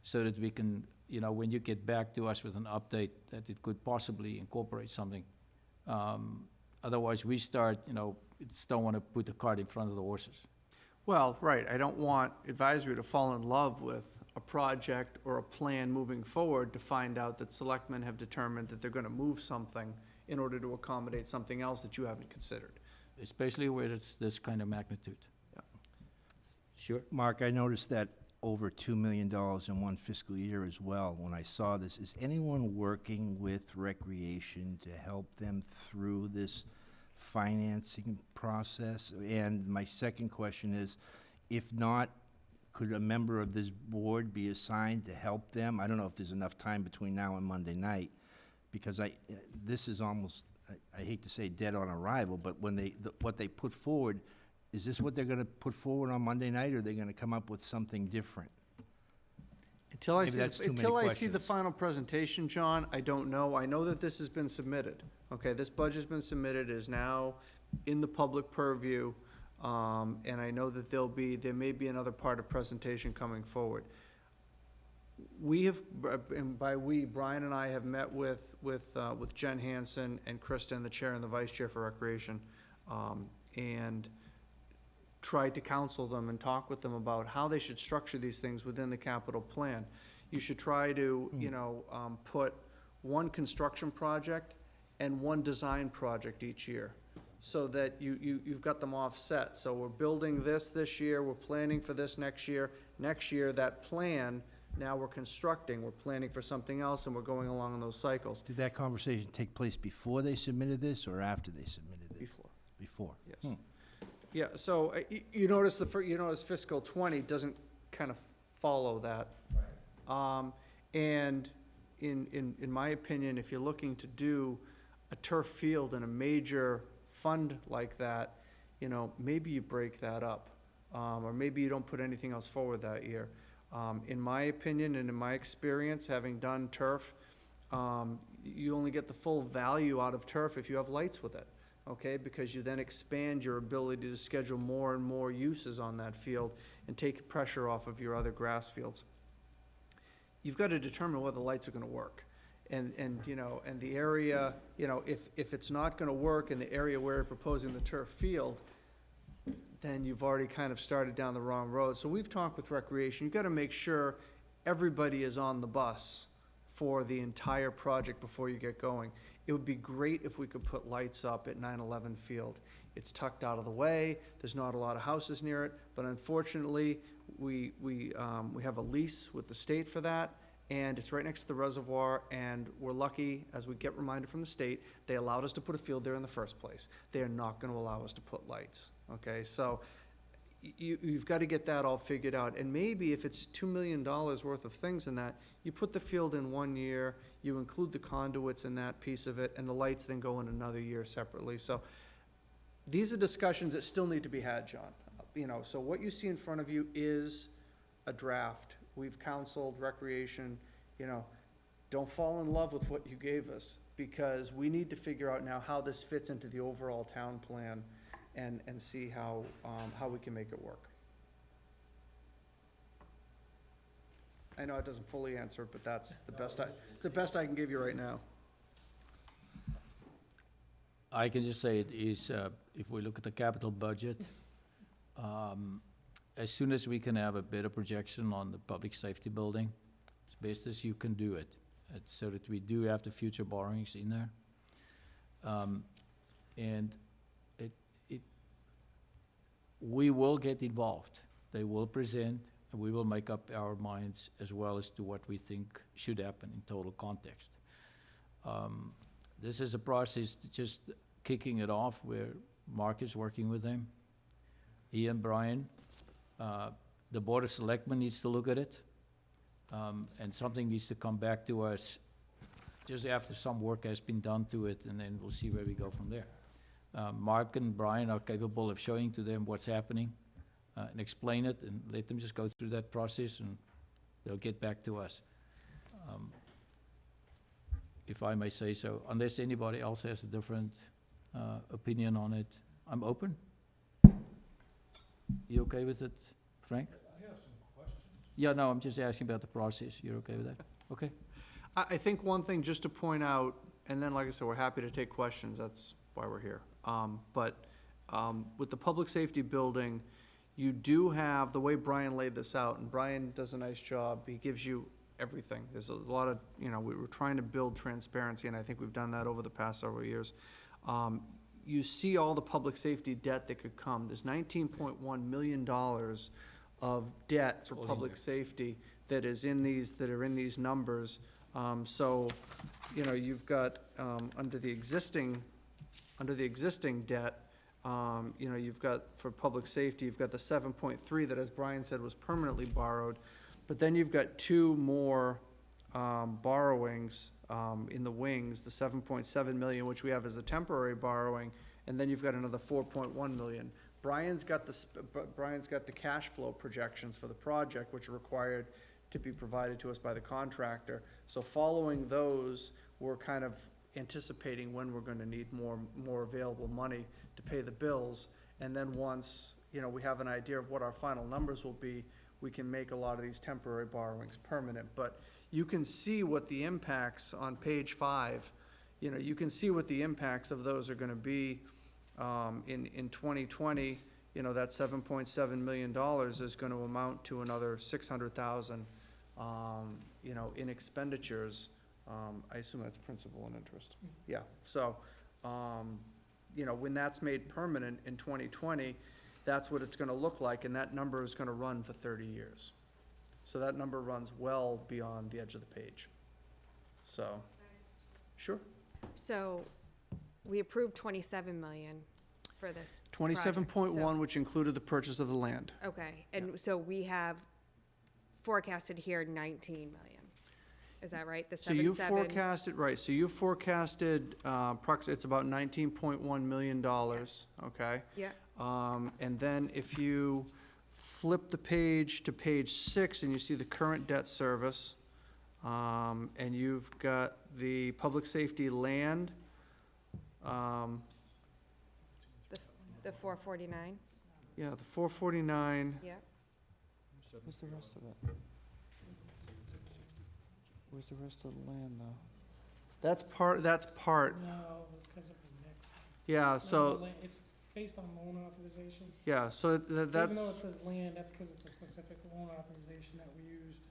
so that we can, you know, when you get back to us with an update, that it could possibly incorporate something. Otherwise, we start, you know, just don't want to put the cart in front of the horses. Well, right, I don't want advisory to fall in love with a project or a plan moving forward to find out that selectmen have determined that they're gonna move something in order to accommodate something else that you haven't considered. Especially where it's this kind of magnitude. Yeah. Sure. Mark, I noticed that over $2 million in one fiscal year as well. When I saw this, is anyone working with Recreation to help them through this financing process? And my second question is, if not, could a member of this board be assigned to help them? I don't know if there's enough time between now and Monday night, because this is almost, I hate to say dead on arrival, but when what they put forward, is this what they're gonna put forward on Monday night, or are they gonna come up with something different? Until I Maybe that's too many until I see the questions. final presentation, John, I don't know. I know that this has been submitted. Okay, this budget's been submitted, is now in the public purview, and I know that there may be another part of presentation coming forward. We have, and by we, Brian and I have met with Jen Hansen and Kristen, the chair and the vice chair for Recreation, and tried to counsel them and talk with them about how they should structure these things within the capital plan. You should try to, you know, put one construction project and one design project each year, so that you've got them offset. So we're building this year, we're planning for this next year. Next year, that plan, now we're constructing, we're planning for something else, and we're going along in those cycles. Did that conversation take place before they submitted this, or after they submitted it? Before. Before? Yes. Yeah, so you notice you notice fiscal '20 doesn't kind of follow that. And in my opinion, if you're looking to do a turf field in a major fund like that, you know, maybe you break that up, or maybe you don't put anything else forward that year. In my opinion and in my experience, having done turf, you only get the full value out of turf if you have lights with it. Okay, because you then expand your ability to schedule more and more uses on that field and take pressure off of your other grass fields. You've got to determine whether the lights are gonna work. And you know, and the area, you know, if it's not gonna work in the area where you're proposing the turf field, then you've already kind of started down the wrong road. So we've talked with Recreation, you've gotta make sure everybody is on the bus for the entire project before you get going. It would be great if we could put lights up at 9/11 Field. It's tucked out of the way, there's not a lot of houses near it, but unfortunately, we have a lease with the state for that, and it's right next to the reservoir, and we're lucky, as we get reminded from the state, they allowed us to put a field there in the first place. They are not gonna allow us to put lights, okay? So you've got to get that all figured out. And maybe if it's $2 million worth of things in that, you put the field in 1 year, you include the conduits in that piece of it, and the lights then go in another year separately. So these are discussions that still need to be had, John. You know, so what you see in front of you is a draft. We've counseled recreation, you know, don't fall in love with what you gave us, because we need to figure out now how this fits into the overall town plan and see how we can make it work. I know it doesn't fully answer, but that's the best it's the best I can give you right now. I can just say it is, if we look at the capital budget, as soon as we can have a better projection on the public safety building, as best as you can do it, so that we do have the future borrowings in there. And we will get involved. They will present, and we will make up our minds as well as to what we think should happen in total context. This is a process, just kicking it off, where Mark is working with them. He and Brian, the Board of Selectmen needs to look at it, and something needs to come back to us just after some work has been done to it, and then we'll see where we go from there. Mark and Brian are capable of showing to them what's happening, and explain it, and let them just go through that process, and they'll get back to us. If I may say so, unless anybody else has a different opinion on it, I'm open. You okay with it, Frank? I have some questions. Yeah, no, I'm just asking about the process. You're okay with that? Okay. I think one thing just to point out, and then like I said, we're happy to take questions, that's why we're here. But with the public safety building, you do have, the way Brian laid this out, and Brian does a nice job, he gives you everything. There's a lot of, you know, we were trying to build transparency, and I think we've done that over the past several years. You see all the public safety debt that could come. There's $19.1 million of debt for all in public there. safety that is in these, that are in these numbers. So, you know, you've got, under the existing debt, you know, you've got, for public safety, you've got the 7.3 that, as Brian said, was permanently borrowed. But then you've got two more borrowings in the wings, the 7.7 million, which we have as the temporary borrowing, and then you've got another 4.1 million. Brian's got the cash flow projections for the project, which are required to be provided to us by the contractor. So following those, we're kind of anticipating when we're gonna need more available money to pay the bills. And then once, you know, we have an idea of what our final numbers will be, we can make a lot of these temporary borrowings permanent. But you can see what the impacts on page 5, you know, you can see what the impacts of those are gonna be in 2020. You know, that $7.7 million is gonna amount to another $600,000, you know, in expenditures. I assume that's principal and interest. Yeah, so, you know, when that's made permanent in 2020, that's what it's gonna look like, and that number is gonna run for 30 years. So that number runs well beyond the edge of the page. So, sure. So, we approved 27 million for this. 27.1, which included the purchase of the land. Okay, and so we have forecasted here 19 million. Is that right? The So you 7.7? forecasted, right, so you forecasted, it's about $19.1 million, okay? Yeah, And then if you flip the page to page 6 and you see the current debt service, and you've got the public safety land, the 449, yeah, the 449, yeah. where's the rest of it? Where's the rest of the land, though? That's part, No, it's because it was mixed. yeah, No, so, it's based on loan authorizations. yeah, so So even though it that's, says land, that's because it's a specific loan authorization that we used.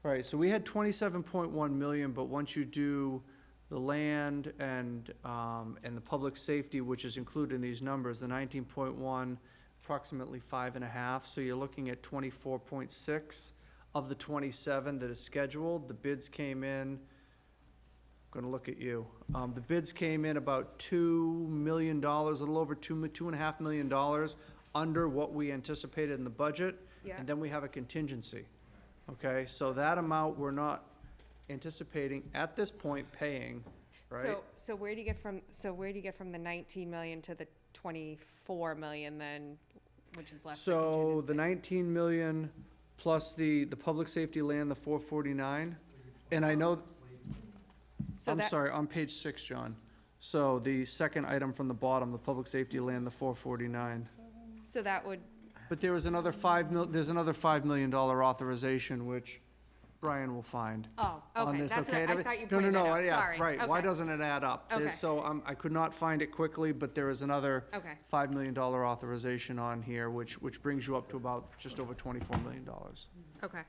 right, so we had 27.1 million, but once you do the land and the public safety, which is included in these numbers, the 19.1, approximately 5.5, so you're looking at 24.6 of the 27 that is scheduled. The bids came in, I'm gonna look at you. The bids came in about $2 million, a little over $2.5 million under what we anticipated in the budget. Yeah. And then we have a contingency, okay? So that amount, we're not anticipating at this point paying, right? So where do you get from the 19 million to the 24 million then, which is less than So the contingency? 19 million plus the public safety land, the 449, and I know, So I'm that- sorry, on page 6, John. So the second item from the bottom, the public safety land, the 449. So that would, But there was another there's another $5 million authorization, which Brian will find. oh, On okay, this, that's what, okay? I thought you pointed that out, Yeah, sorry. right, why Okay. doesn't it add up? Okay. So, I could not find it quickly, but there is another Okay. $5 million authorization on here, which brings you up to about just over $24 million. Okay.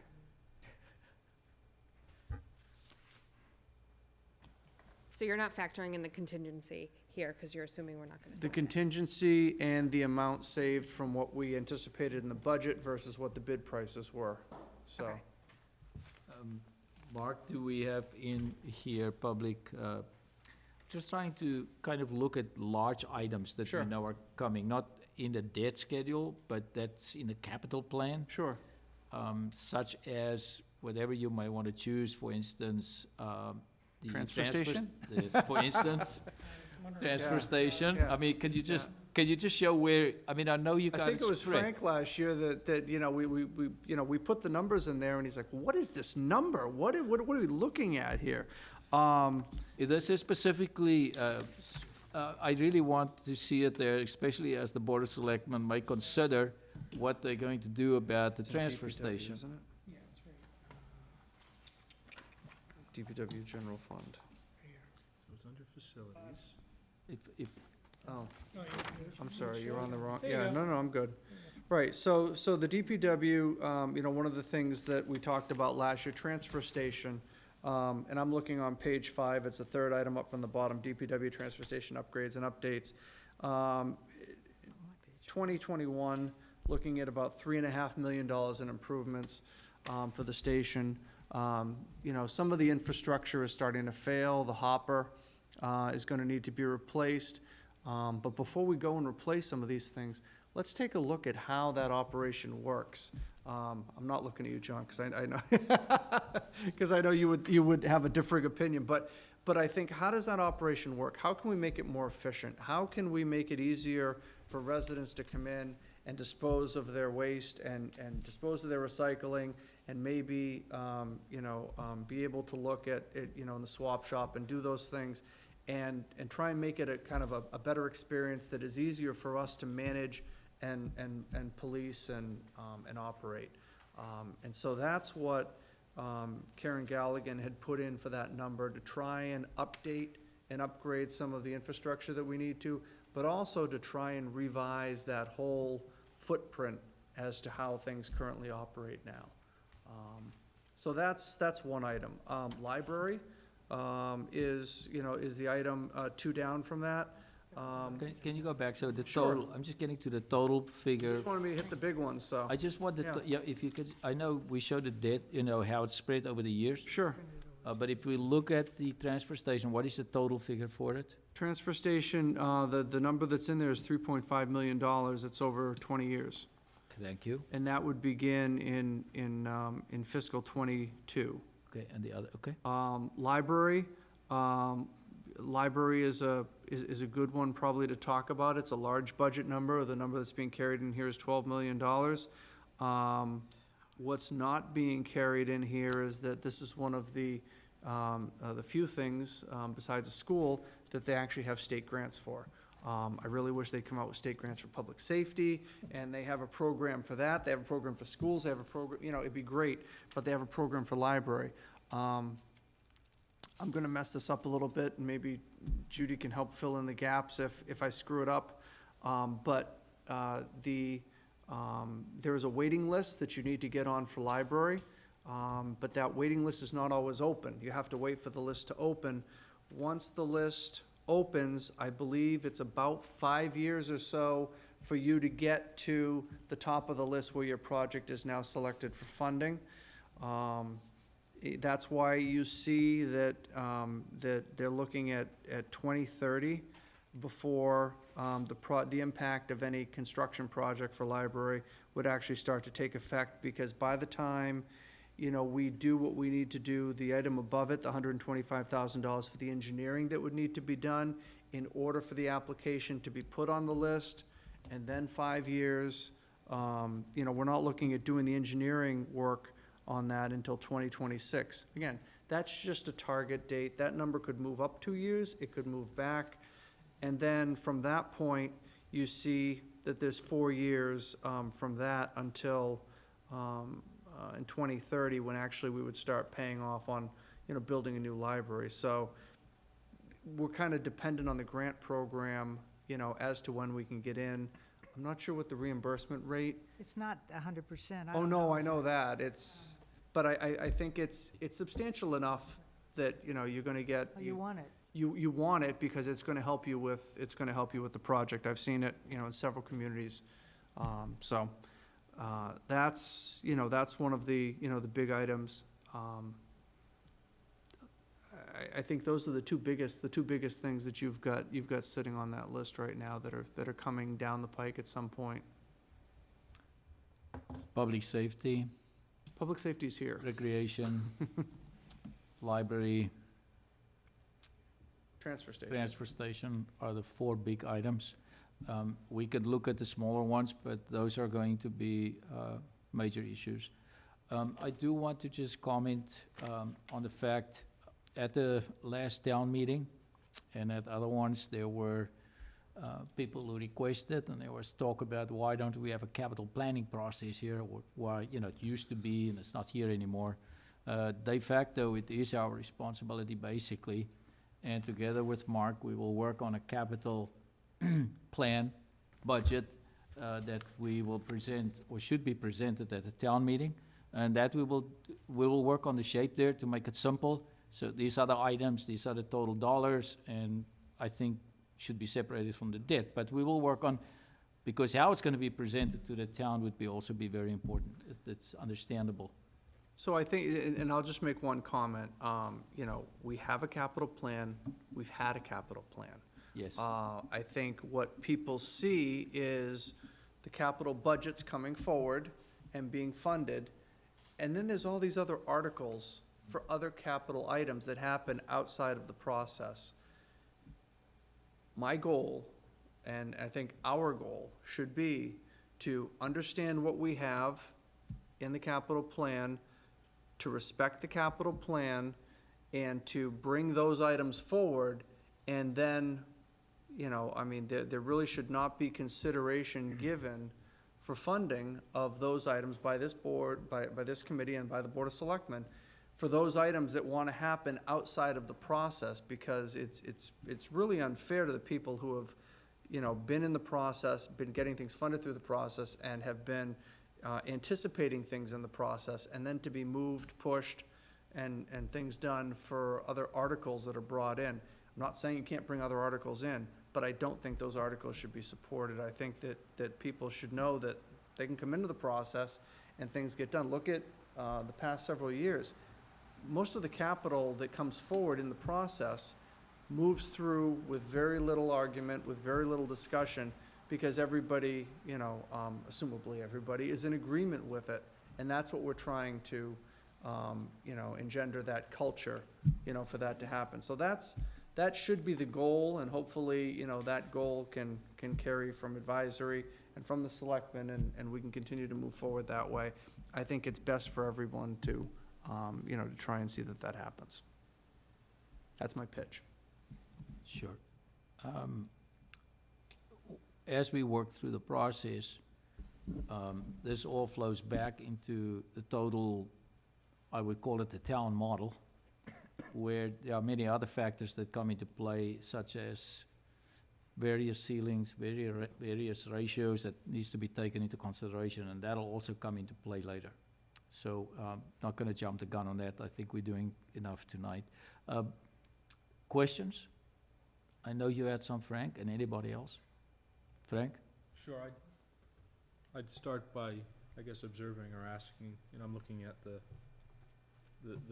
So you're not factoring in the contingency here, because you're assuming we're not gonna The sell it. contingency and the amount saved from what we anticipated in the budget versus what the bid prices were, so. Okay. Mark, do we have in here public, just trying to kind of look at large items that we Sure. know are coming, not in the debt schedule, but that's in the capital plan, Sure. such as whatever you might want to choose, for instance, the Transfer station? For instance, transfer Yeah. station. Yeah. I mean, can you just show where, I mean, I know you I got think it it was spread. Frank last year that, we put the numbers in there, and he's like, what is this number? What are we looking at here? This is specifically, I really want to see it there, especially as the Board of Selectmen might consider what they're going to do about the It's in transfer DPW, station. isn't it? DPW General Fund. So it's under facilities. If, Oh, I'm sorry, you're on the wrong, There you yeah, go. no, I'm good. Right, so the DPW, one of the things that we talked about last year, transfer station, and I'm looking on page 5, it's the third item up from the bottom, DPW transfer station upgrades and updates. 2021, looking at about $3.5 million in improvements for the station. Some of the infrastructure is starting to fail, the hopper is gonna need to be replaced. But before we go and replace some of these things, let's take a look at how that operation works. I'm not looking at you, John, because I know, because I know you would have a differing opinion, but I think, how does that operation work? How can we make it more efficient? How can we make it easier for residents to come in and dispose of their waste and dispose of their recycling, and maybe, be able to look at it, in the swap shop and do those things, and try and make it a kind of a better experience that is easier for us to manage and police and operate. And so that's what Karen Galligan had put in for that number, to try and update and upgrade some of the infrastructure that we need to, but also to try and revise that whole footprint as to how things currently operate now. So that's one item. Library is the item 2 down from that. can you go back, so the Sure. total, I'm just getting to the total figure. Just wanted me to hit the big ones, so. I just wanted, Yeah. yeah, if you could, I know we showed the debt, how it's spread over the years, Sure. but if we look at the transfer station, what is the total figure for it? Transfer station, the number that's in there is $3.5 million. It's over 20 years. Thank you. And that would begin in fiscal '22. Okay, and the other, okay. Library is a good one probably to talk about. It's a large budget number. The number that's being carried in here is $12 million. What's not being carried in here is that this is one of the few things, besides a school, that they actually have state grants for. I really wish they'd come out with state grants for public safety, and they have a program for that. They have a program for schools. They have a program, it'd be great, but they have a program for library. I'm gonna mess this up a little bit, and maybe Judy can help fill in the gaps if I screw it up. There is a waiting list that you need to get on for library, but that waiting list is not always open. You have to wait for the list to open. Once the list opens, I believe it's about 5 years or so for you to get to the top of the list where your project is now selected for funding. That's why you see that they're looking at 2030 before the impact of any construction project for library would actually start to take effect, because by the time, we do what we need to do, the item above it, the $125,000 for the engineering that would need to be done in order for the application to be put on the list, and then 5 years, we're not looking at doing the engineering work on that until 2026. Again, that's just a target date. That number could move up 2 years, it could move back. And then from that point, you see that there's 4 years from that until in 2030, when actually we would start paying off on, building a new library. So we're kind of dependent on the grant program, as to when we can get in. I'm not sure what the reimbursement rate. It's not 100%. Oh, no, I know that. But I think it's substantial enough that, you're gonna get. Oh, you want it. You want it because it's gonna help you with the project. I've seen it, in several communities. That's one of the, the big items. I think those are the two biggest things that you've got sitting on that list right now that are coming down the pike at some point. Public safety, Public safety is here. recreation, library, Transfer station. transfer station are the 4 big items. We could look at the smaller ones, but those are going to be major issues. I do want to just comment on the fact, at the last town meeting and at other ones, there were people who requested, and there was talk about why don't we have a capital planning process here, or why, it used to be and it's not here anymore. De facto, it is our responsibility basically, and together with Mark, we will work on a capital plan, budget, that we will present, or should be presented at the town meeting, and that we will work on the shape there to make it simple. So these are the items, these are the total dollars, and I think should be separated from the debt. But we will work on, because how it's gonna be presented to the town would also be very important. It's understandable. So I think, and I'll just make one comment, we have a capital plan, we've had a capital plan. Yes. I think what people see is the capital budgets coming forward and being funded, and then there's all these other articles for other capital items that happen outside of the process. My goal, and I think our goal, should be to understand what we have in the capital plan, to respect the capital plan, and to bring those items forward, and then, there really should not be consideration given for funding of those items by this board, by this committee, and by the Board of Selectmen, for those items that want to happen outside of the process, because it's really unfair to the people who have, been in the process, been getting things funded through the process, and have been anticipating things in the process, and then to be moved, pushed, and things done for other articles that are brought in. I'm not saying you can't bring other articles in, but I don't think those articles should be supported. I think that people should know that they can come into the process and things get done. Look at the past several years. Most of the capital that comes forward in the process moves through with very little argument, with very little discussion, because everybody, assumably everybody, is in agreement with it. And that's what we're trying to, engender that culture, for that to happen. So that should be the goal, and hopefully, that goal can carry from advisory and from the selectmen, and we can continue to move forward that way. I think it's best for everyone to, to try and see that happens. That's my pitch. Sure. As we work through the process, this all flows back into the total, I would call it the town model, where there are many other factors that come into play, such as various ceilings, various ratios that needs to be taken into consideration, and that'll also come into play later. So, not gonna jump the gun on that. I think we're doing enough tonight. Questions? I know you had some, Frank, and anybody else? Frank? Sure, I'd start by, I guess, observing or asking, I'm looking at the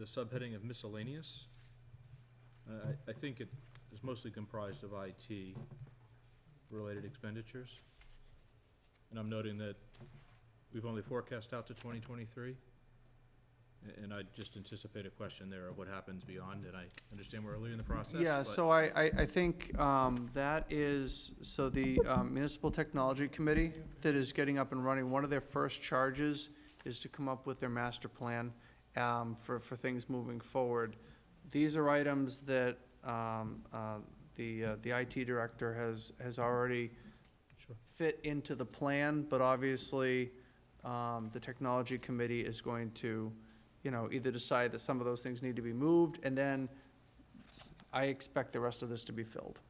subheading of miscellaneous. I think it is mostly comprised of IT-related expenditures. And I'm noting that we've only forecast out to 2023. And I just anticipate a question there of what happens beyond, and I understand we're early in the process. Yeah, but- so I think that is, so the Municipal Technology Committee that is getting up and running, one of their first charges is to come up with their master plan for things moving forward. These are items that the IT director has already Sure. fit into the plan, but obviously, the Technology Committee is going to, either decide that some of those things need to be moved, and then I expect the rest of this to be filled.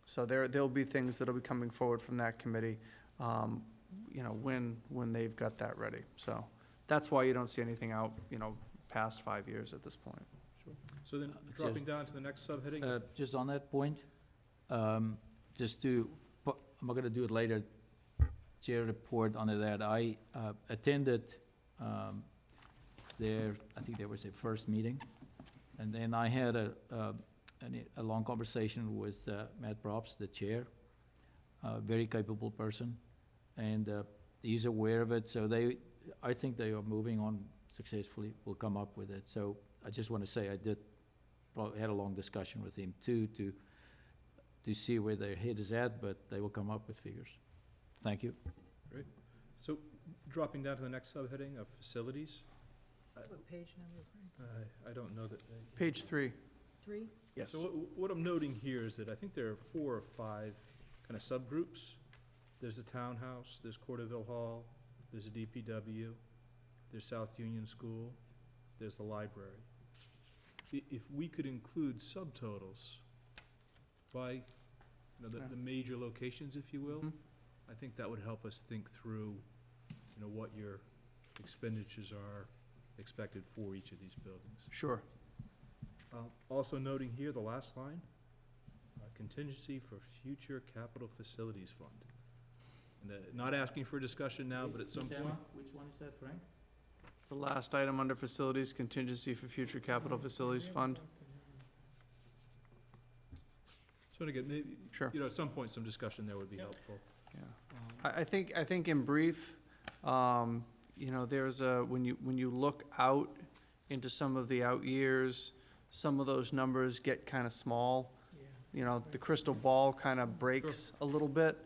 So there'll be things that'll be coming forward from that committee, when they've got that ready. So that's why you don't see anything out, past 5 years at this point. So then, dropping down to the next subheading, Just on that point, I'm not gonna do it later, chair report on that. I attended I think there was a first meeting, and then I had a long conversation with Matt Props, the chair, a very capable person, and he's aware of it, so I think they are moving on successfully, will come up with it. So I just want to say I had a long discussion with him too, to see where their head is at, but they will come up with figures. Thank you. so dropping down to the next subheading of facilities, What page number, Frank? I don't know that. Page 3, 3? yes. So what I'm noting here is that I think there are 4 or 5 kind of subgroups. There's the townhouse, there's Corderville Hall, there's a DPW, there's South Union School, there's the library. If we could include subtotals by, the major locations, if you will, Mhm. I think that would help us think through, what your expenditures are expected for each of these buildings. Sure. Also noting here, the last line, contingency for future capital facilities fund. And not asking for a discussion now, but at some point. Which one is that, Frank? The last item under facilities, contingency for future capital facilities fund. So again, maybe, Sure. at some point, some discussion there would be helpful. Yeah. I think in brief, there's when you look out into some of the out years, some of those numbers get kind of small. The crystal ball kind of breaks a little bit.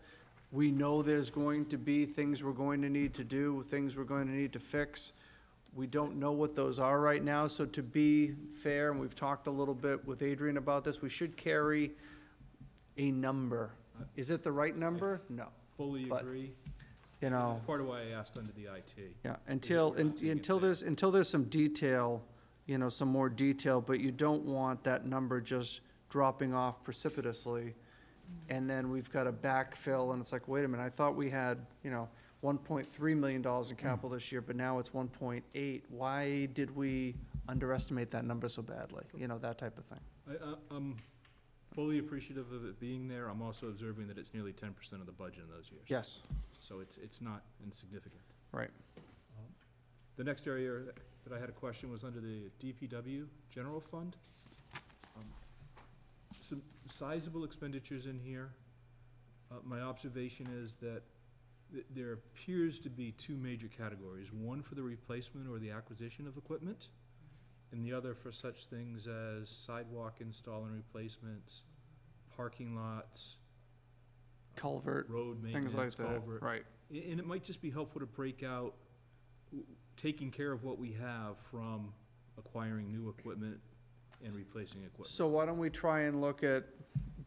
We know there's going to be things we're going to need to do, things we're going to need to fix. We don't know what those are right now, so to be fair, and we've talked a little bit with Adrian about this, we should carry a number. Is it the right number? No. Fully But, agree. you know, That's part of why I asked under the IT. yeah, until there's some detail, some more detail, but you don't want that number just dropping off precipitously. And then we've got to backfill, and it's like, wait a minute, I thought we had, $1.3 million in capital this year, but now it's 1.8. Why did we underestimate that number so badly? That type of thing. I'm fully appreciative of it being there. I'm also observing that it's nearly 10% of the budget in those years. Yes, So it's not insignificant. right. The next area that I had a question was under the DPW General Fund. Some sizable expenditures in here. My observation is that there appears to be 2 major categories, one for the replacement or the acquisition of equipment, and the other for such things as sidewalk install and replacements, parking lots, Culvert, road things like maintenance, that, culvert. right. And it might just be helpful to break out, taking care of what we have from acquiring new equipment and replacing equipment. So why don't we try and look at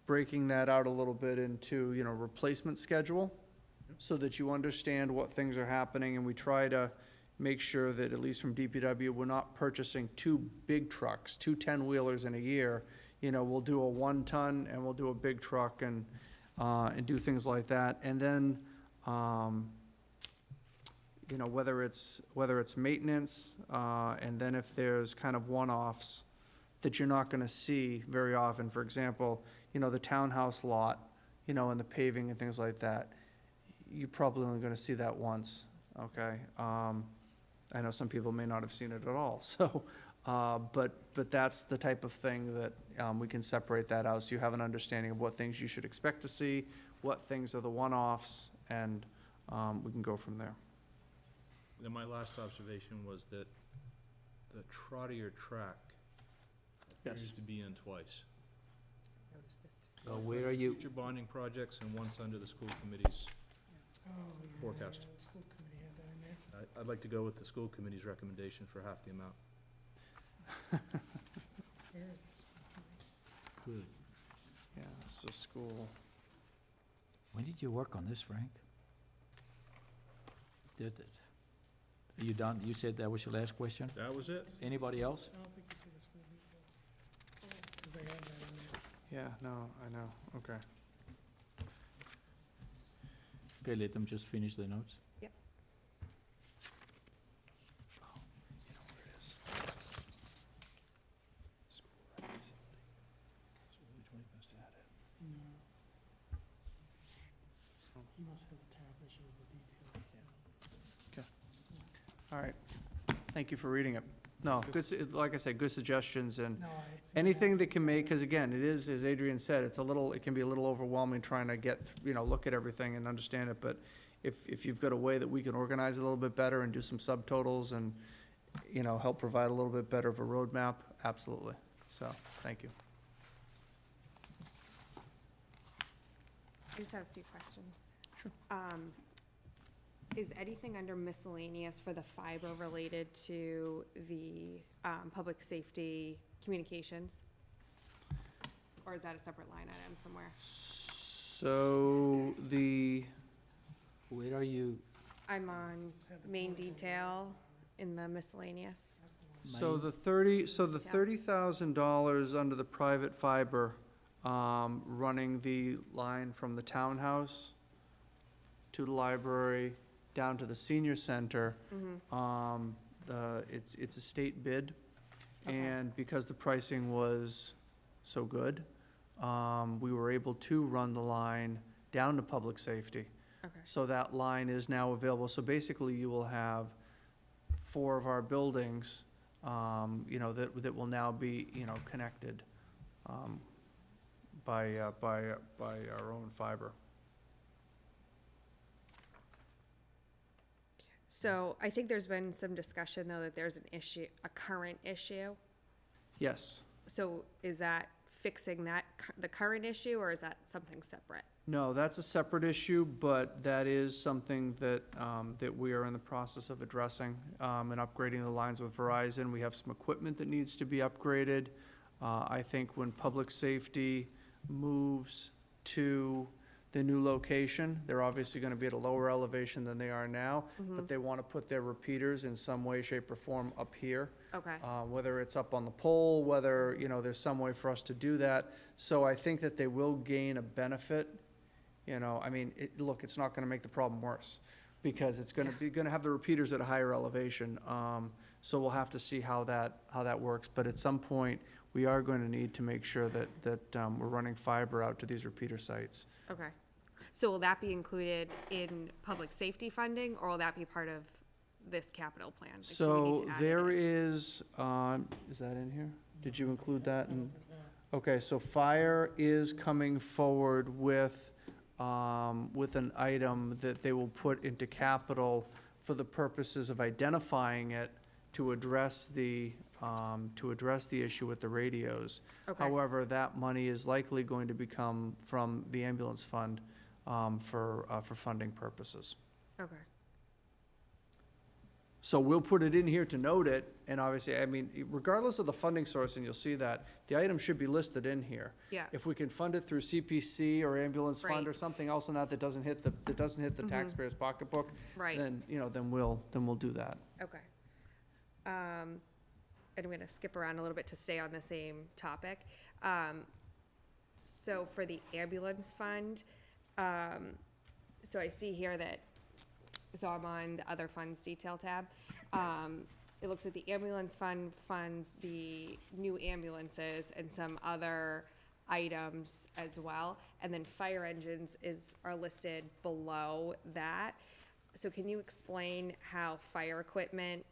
breaking that out a little bit into, replacement schedule, so that you understand what things are happening, and we try to make sure that, at least from DPW, we're not purchasing 2 big trucks, 2 10-wheelers in a year. We'll do a 1-ton, and we'll do a big truck, and do things like that. And then, whether it's maintenance, and then if there's kind of one-offs that you're not gonna see very often, for example, the townhouse lot, and the paving and things like that, you're probably only gonna see that once, okay? I know some people may not have seen it at all, so, But that's the type of thing that we can separate that out, so you have an understanding of what things you should expect to see, what things are the one-offs, and we can go from there. Then my last observation was that the Trotter track appears Yes. to be in twice. So One's where under are you- Future bonding projects and one's under the school committee's. Forecast. The school committee had that in there. I'd like to go with the school committee's recommendation for half the amount. Where is the school committee? Good. Yeah, so school, When did you work on this, Frank? Did it? Are you done? You said that was your last question? That was it. Anybody else? I don't think you see the school details. Because they had that in there. yeah, no, I know, okay. Okay, let them just finish their notes. Yep. Oh, you know where it is. School representing. No. He must have the tab that shows the details. All right, thank you for reading it. No, good, like I said, good suggestions, and No, it's. anything that can make, because again, it is, as Adrian said, it can be a little overwhelming trying to get, look at everything and understand it, but if you've got a way that we can organize it a little bit better and do some subtotals and, help provide a little bit better of a roadmap, absolutely. So, thank you. I just have a few questions. Sure. Is anything under miscellaneous for the fiber related to the, public safety communications? Or is that a separate line item somewhere? So, Where are you? I'm on main detail in the miscellaneous. so the Yeah. $30,000 under the private fiber, running the line from the townhouse to the library, down to the senior center, Mm-hmm. it's a state bid. Okay. And because the pricing was so good, we were able to run the line down to public safety. Okay, So that line is now available. So basically, you will have 4 of our buildings, that will now be, connected by our own fiber. so I think there's been some discussion, though, that there's an issue, a current issue. Yes. So is that fixing that, the current issue, or is that something separate? No, that's a separate issue, but that is something that, that we are in the process of addressing, and upgrading the lines with Verizon. We have some equipment that needs to be upgraded. I think when public safety moves to the new location, they're obviously gonna be at a lower elevation than they are now, but they wanna put their repeaters in some way, shape, or form up here. Okay, Whether it's up on the pole, whether, there's some way for us to do that. So I think that they will gain a benefit. Look, it's not gonna make the problem worse, because it's gonna have the repeaters at a higher elevation. So we'll have to see how that works. But at some point, we are going to need to make sure that we're running fiber out to these repeater sites. okay. So will that be included in public safety funding, or will that be part of this capital plan? Like, do we need So to add it there in? is that in here? Did you include that in? Okay, so fire is coming forward with an item that they will put into capital for the purposes of identifying it to address the issue with the radios. Okay. However, that money is likely going to become from the ambulance fund for funding purposes. Okay, So we'll put it in here to note it, and obviously, regardless of the funding source, and you'll see that, the item should be listed in here. yeah, If we can fund it through CPC or ambulance fund or Right. something else in that doesn't hit the taxpayer's pocketbook, right, then we'll do that. okay. And I'm gonna skip around a little bit to stay on the same topic. So for the ambulance fund, so I see here that, so I'm on the other funds detail tab. It looks like the ambulance fund funds the new ambulances and some other items as well. And then fire engines are listed below that. So can you explain how fire equipment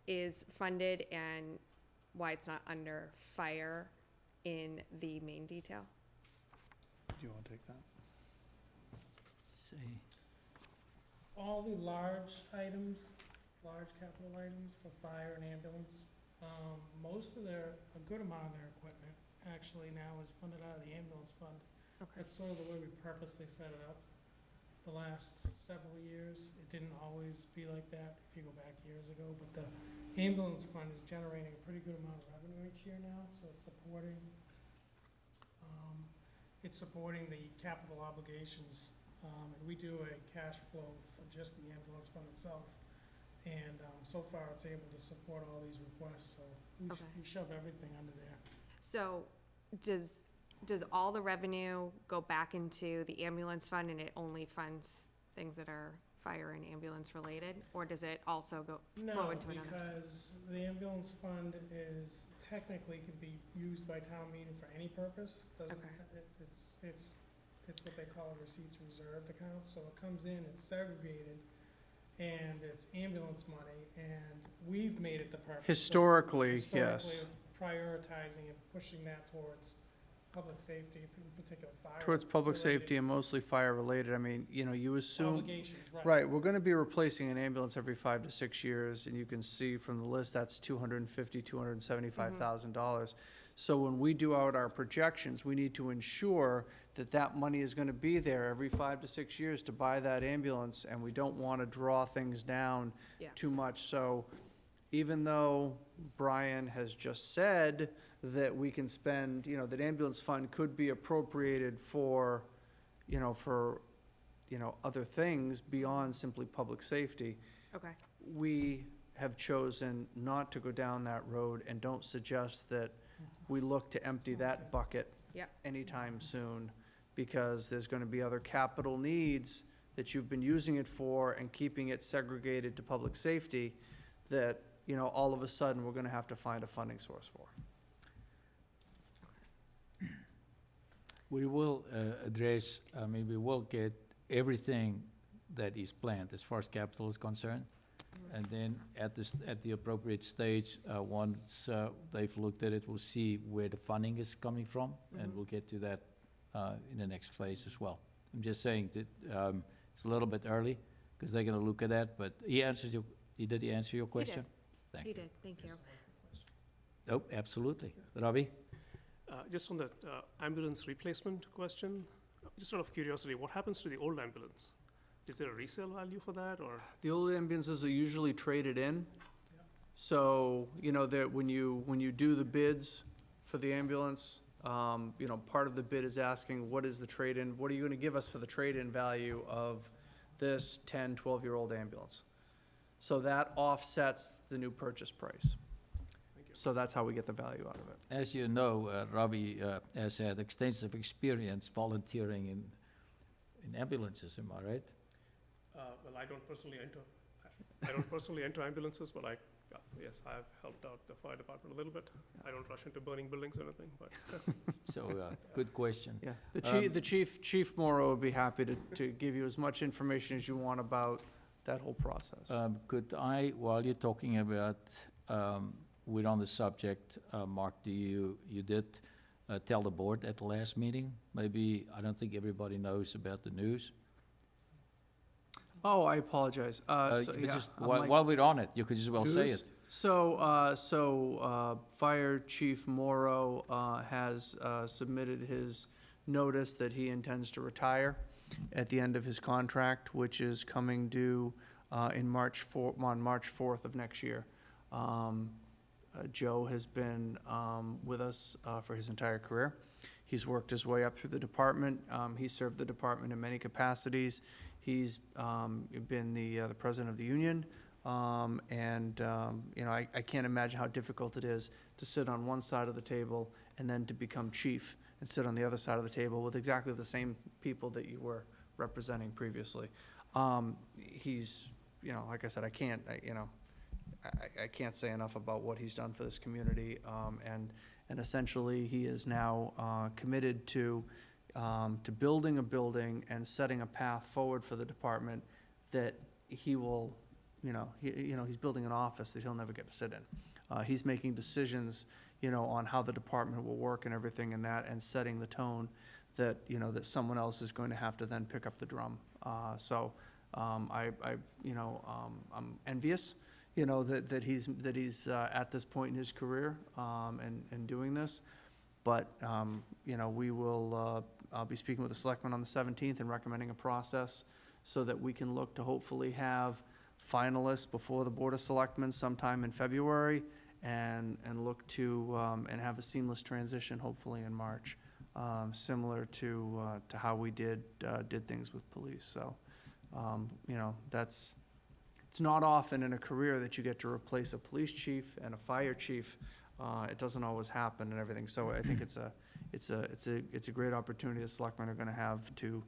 is funded and why it's not under fire in the main detail? Do you want to take that? See. All the large items, large capital items for fire and ambulance, a good amount of their equipment actually now is funded out of the ambulance fund. Okay. That's sort of the way we purposely set it up the last several years. It didn't always be like that if you go back years ago, but the ambulance fund is generating a pretty good amount of revenue each year now, so it's supporting the capital obligations. And we do a cash flow for just the ambulance fund itself. And so far, it's able to support all these requests, so Okay. we shove everything under there. So does all the revenue go back into the ambulance fund and it only funds things that are fire and ambulance related? Or does it also flow No, into another? because the ambulance fund technically can be used by town meeting for any purpose. Doesn't, Okay. it's what they call a receipts reserved account, so it comes in, it's segregated, and it's ambulance money, and we've made it the purpose. Historically, yes. Historically, prioritizing and pushing that towards public safety, in particular fire. Towards public related safety and mostly fire-related. I mean, you assume, Obligations, right. right, we're gonna be replacing an ambulance every 5 to 6 years, and you can see from the list, that's $275,000. So when we do out our projections, we need to ensure that that money is gonna be there every 5 to 6 years to buy that ambulance, and we don't wanna draw things down Yeah. too much. So even though Brian has just said that we can spend, that ambulance fund could be appropriated for, other things beyond simply public safety, Okay, we have chosen not to go down that road and don't suggest that we look to empty that bucket Yep. anytime soon, because there's gonna be other capital needs that you've been using it for and keeping it segregated to public safety that, all of a sudden, we're gonna have to find a funding source for. We will address, we will get everything that is planned as far as capital is concerned. And then at the appropriate stage, once they've looked at it, we'll see where the funding is coming from, and Mhm. we'll get to that in the next phase as well. I'm just saying that it's a little bit early, because they're gonna look at that, but did he answer your question? Thank he you. did, thank you. Oh, absolutely. Ravi? Just on the ambulance replacement question, just out of curiosity, what happens to the old ambulance? Is there a resale value for that, or? The old ambulances are usually traded in. So, that when you do the bids for the ambulance, part of the bid is asking, what is the trade-in, what are you gonna give us for the trade-in value of this 10, 12-year-old ambulance? So that offsets the new purchase price. Thank you. So that's how we get the value out of it. As you know, Ravi has had extensive experience volunteering in ambulances, am I right? Well, I don't personally enter ambulances, but yes, I've helped out the fire department a little bit. I don't rush into burning buildings or anything, but. So, good question. Yeah, the Chief Morrow would be happy to give you as much information as you want about that whole process. Could I, while you're talking about, we're on the subject, Mark, you did tell the board at the last meeting? Maybe, I don't think everybody knows about the news. Oh, I apologize. But So, just I'm while like, while we're on it, you could just well say news? it. So, Fire Chief Morrow has submitted his notice that he intends to retire at the end of his contract, which is coming due on March 4th of next year. Joe has been with us for his entire career. He's worked his way up through the department. He served the department in many capacities. He's been the president of the union. I can't imagine how difficult it is to sit on one side of the table and then to become chief and sit on the other side of the table with exactly the same people that you were representing previously. He's, like I said, I can't say enough about what he's done for this community. And essentially, he is now committed to building a building and setting a path forward for the department that he will, he's building an office that he'll never get to sit in. He's making decisions, you know, on how the department will work and everything and that, and setting the tone that, you know, that someone else is going to have to then pick up the drum. I'm envious, you know, that he's at this point in his career, and doing this. But, you know, I'll be speaking with the selectmen on the 17th and recommending a process so that we can look to hopefully have finalists before the Board of Selectmen sometime in February, and look to, and have a seamless transition hopefully in March, similar to how we did things with police. So, you know, it's not often in a career that you get to replace a police chief and a fire chief. It doesn't always happen and everything. So I think it's a great opportunity the selectmen are going to have to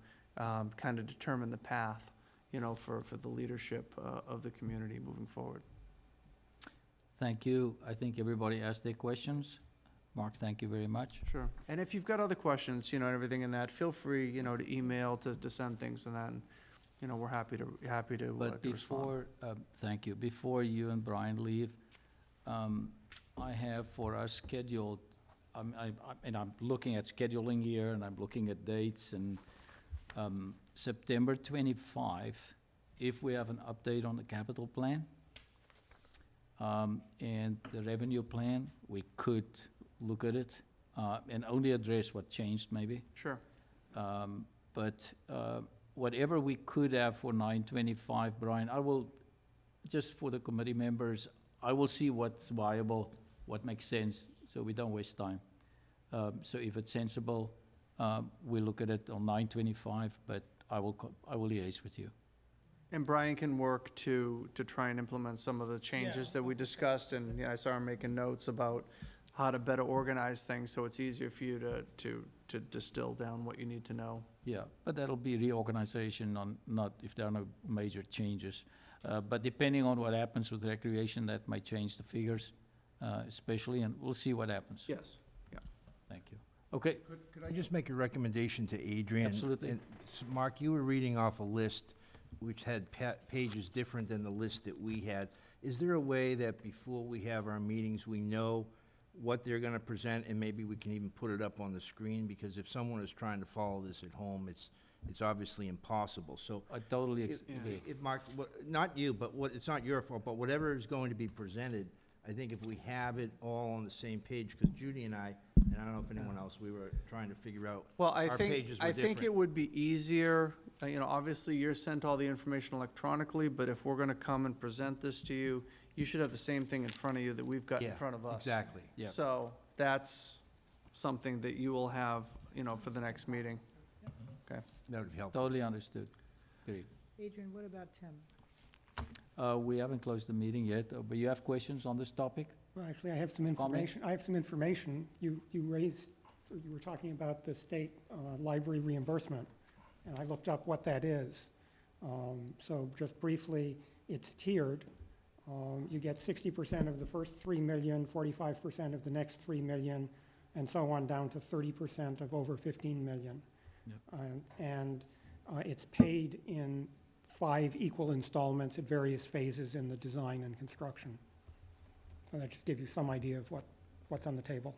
kind of determine the path, you know, for the leadership of the community moving forward. Thank you. I think everybody asked their questions. Mark, thank you very much. Sure. And if you've got other questions, you know, and everything in that, feel free, you know, to email, to send things and that. And, you know, we're happy to But to respond. thank you, before you and Brian leave, I have for us scheduled, and I'm looking at scheduling here, and I'm looking at dates, and September 25, if we have an update on the capital plan, and the revenue plan, we could look at it, and only address what changed maybe. Sure. But whatever we could have for 9/25, Brian, I will, just for the committee members, I will see what's viable, what makes sense, so we don't waste time. So if it's sensible, we'll look at it on 9/25, but I will liaise with you. And Brian can work to try and implement some of the changes that we discussed, and, yeah, I saw him making notes about how to better organize things, so it's easier for you to distill down what you need to know. Yeah, but that'll be reorganization on, not if there are no major changes. But depending on what happens with recreation, that might change the figures, especially, and we'll see what happens. Yes. Thank you. Okay, Could I just make a recommendation to Adrian? Absolutely. And Mark, you were reading off a list which had pages different than the list that we had. Is there a way that before we have our meetings, we know what they're gonna present, and maybe we can even put it up on the screen? Because if someone is trying to follow this at home, it's obviously impossible. So I totally If- agree. If, Mark, not you, but it's not your fault, but whatever is going to be presented, I think if we have it all on the same page, because Judy and I don't know if anyone else, we were trying to figure out, Well, our pages were I think it different. would be easier, you know, obviously you're sent all the information electronically, but if we're gonna come and present this to you, you should have the same thing in front of you that we've got in Yeah, front of us. exactly. Yeah. So that's something that you will have, you know, for the next meeting. That would help. Totally understood. Great. Adrian, what about Tim? We haven't closed the meeting yet, but you have questions on this topic? Well, actually, I have some Comment? information. I have some information. You were talking about the state library reimbursement, and I looked up what that is. So just briefly, it's tiered. You get 60% of the first 3 million, 45% of the next 3 million, and so on down to 30% of over 15 million. Yep. It's paid in 5 equal installments at various phases in the design and construction. So that just gives you some idea of what's on the table.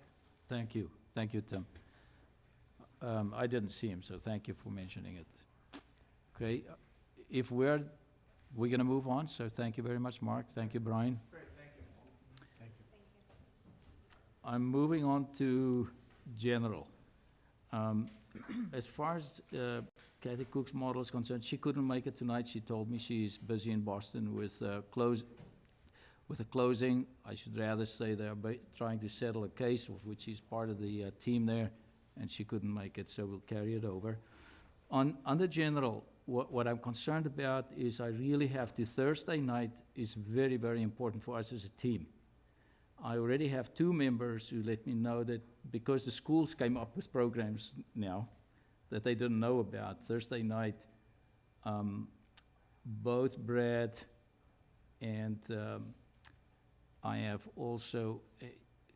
Thank you. Thank you, Tim. I didn't see him, so thank you for mentioning it. Okay, if we're gonna move on, so thank you very much, Mark. Thank you, Brian. Great, thank you. I'm moving on to general. As far as Kathy Cook's model is concerned, she couldn't make it tonight. She told me she's busy in Boston with the closing. I should rather say they're trying to settle a case of which she's part of the team there, and she couldn't make it, so we'll carry it over. On the general, what I'm concerned about is I really have to, Thursday night is very, very important for us as a team. I already have 2 members who let me know that because the schools came up with programs now that they didn't know about, Thursday night, both Brad and I have also,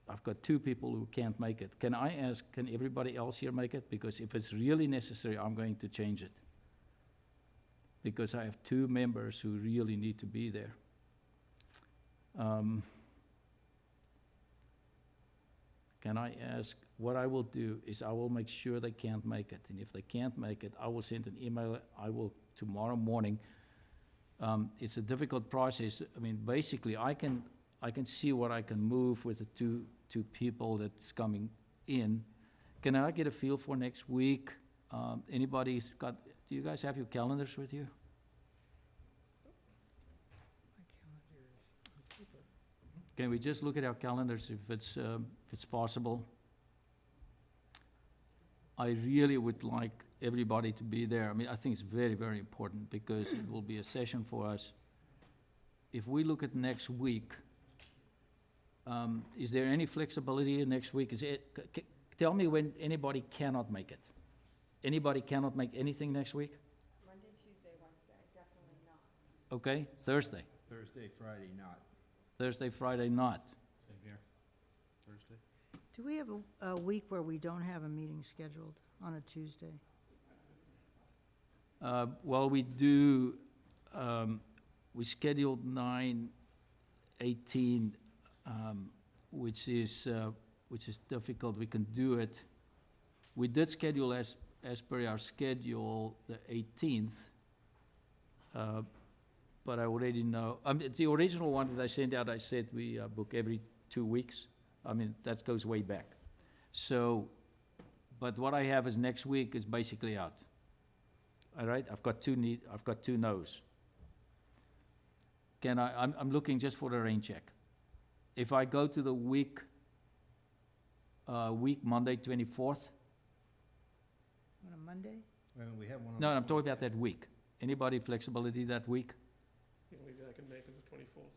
I've got 2 people who can't make it. Can I ask, can everybody else here make it? Because if it's really necessary, I'm going to change it. Because I have 2 members who really need to be there. can I ask, what I will do is I will make sure they can't make it, and if they can't make it, I will send an email, I will, tomorrow morning. It's a difficult process, I mean, basically, I can see what I can move with the two people that's coming in. Can I get a feel for next week? Anybody's got, do you guys have your calendars with you? Can we just look at our calendars if it's possible? I really would like everybody to be there. I mean, I think it's very, very important because it will be a session for us. If we look at next week, is there any flexibility in next week? Tell me when anybody cannot make it. Anybody cannot make anything next week? Monday, Tuesday, Wednesday, definitely not. Okay, Thursday. Thursday, Friday, not. Thursday, Friday, not. Same here. Thursday. Do we have a week where we don't have a meeting scheduled on a Tuesday? Well, we do, we scheduled 9/18, which is difficult. We can do it. We did schedule as per our schedule, the 18th. But I already know, the original one that I sent out, I said we book every 2 weeks. I mean, that goes way back. So, but what I have is next week is basically out. All right, I've got two no's. I'm looking just for a rain check. If I go to the week Monday 24th, On a Monday? We have one on no, the I'm talking about that week. Anybody flexibility that week? The only day I can make is the 24th.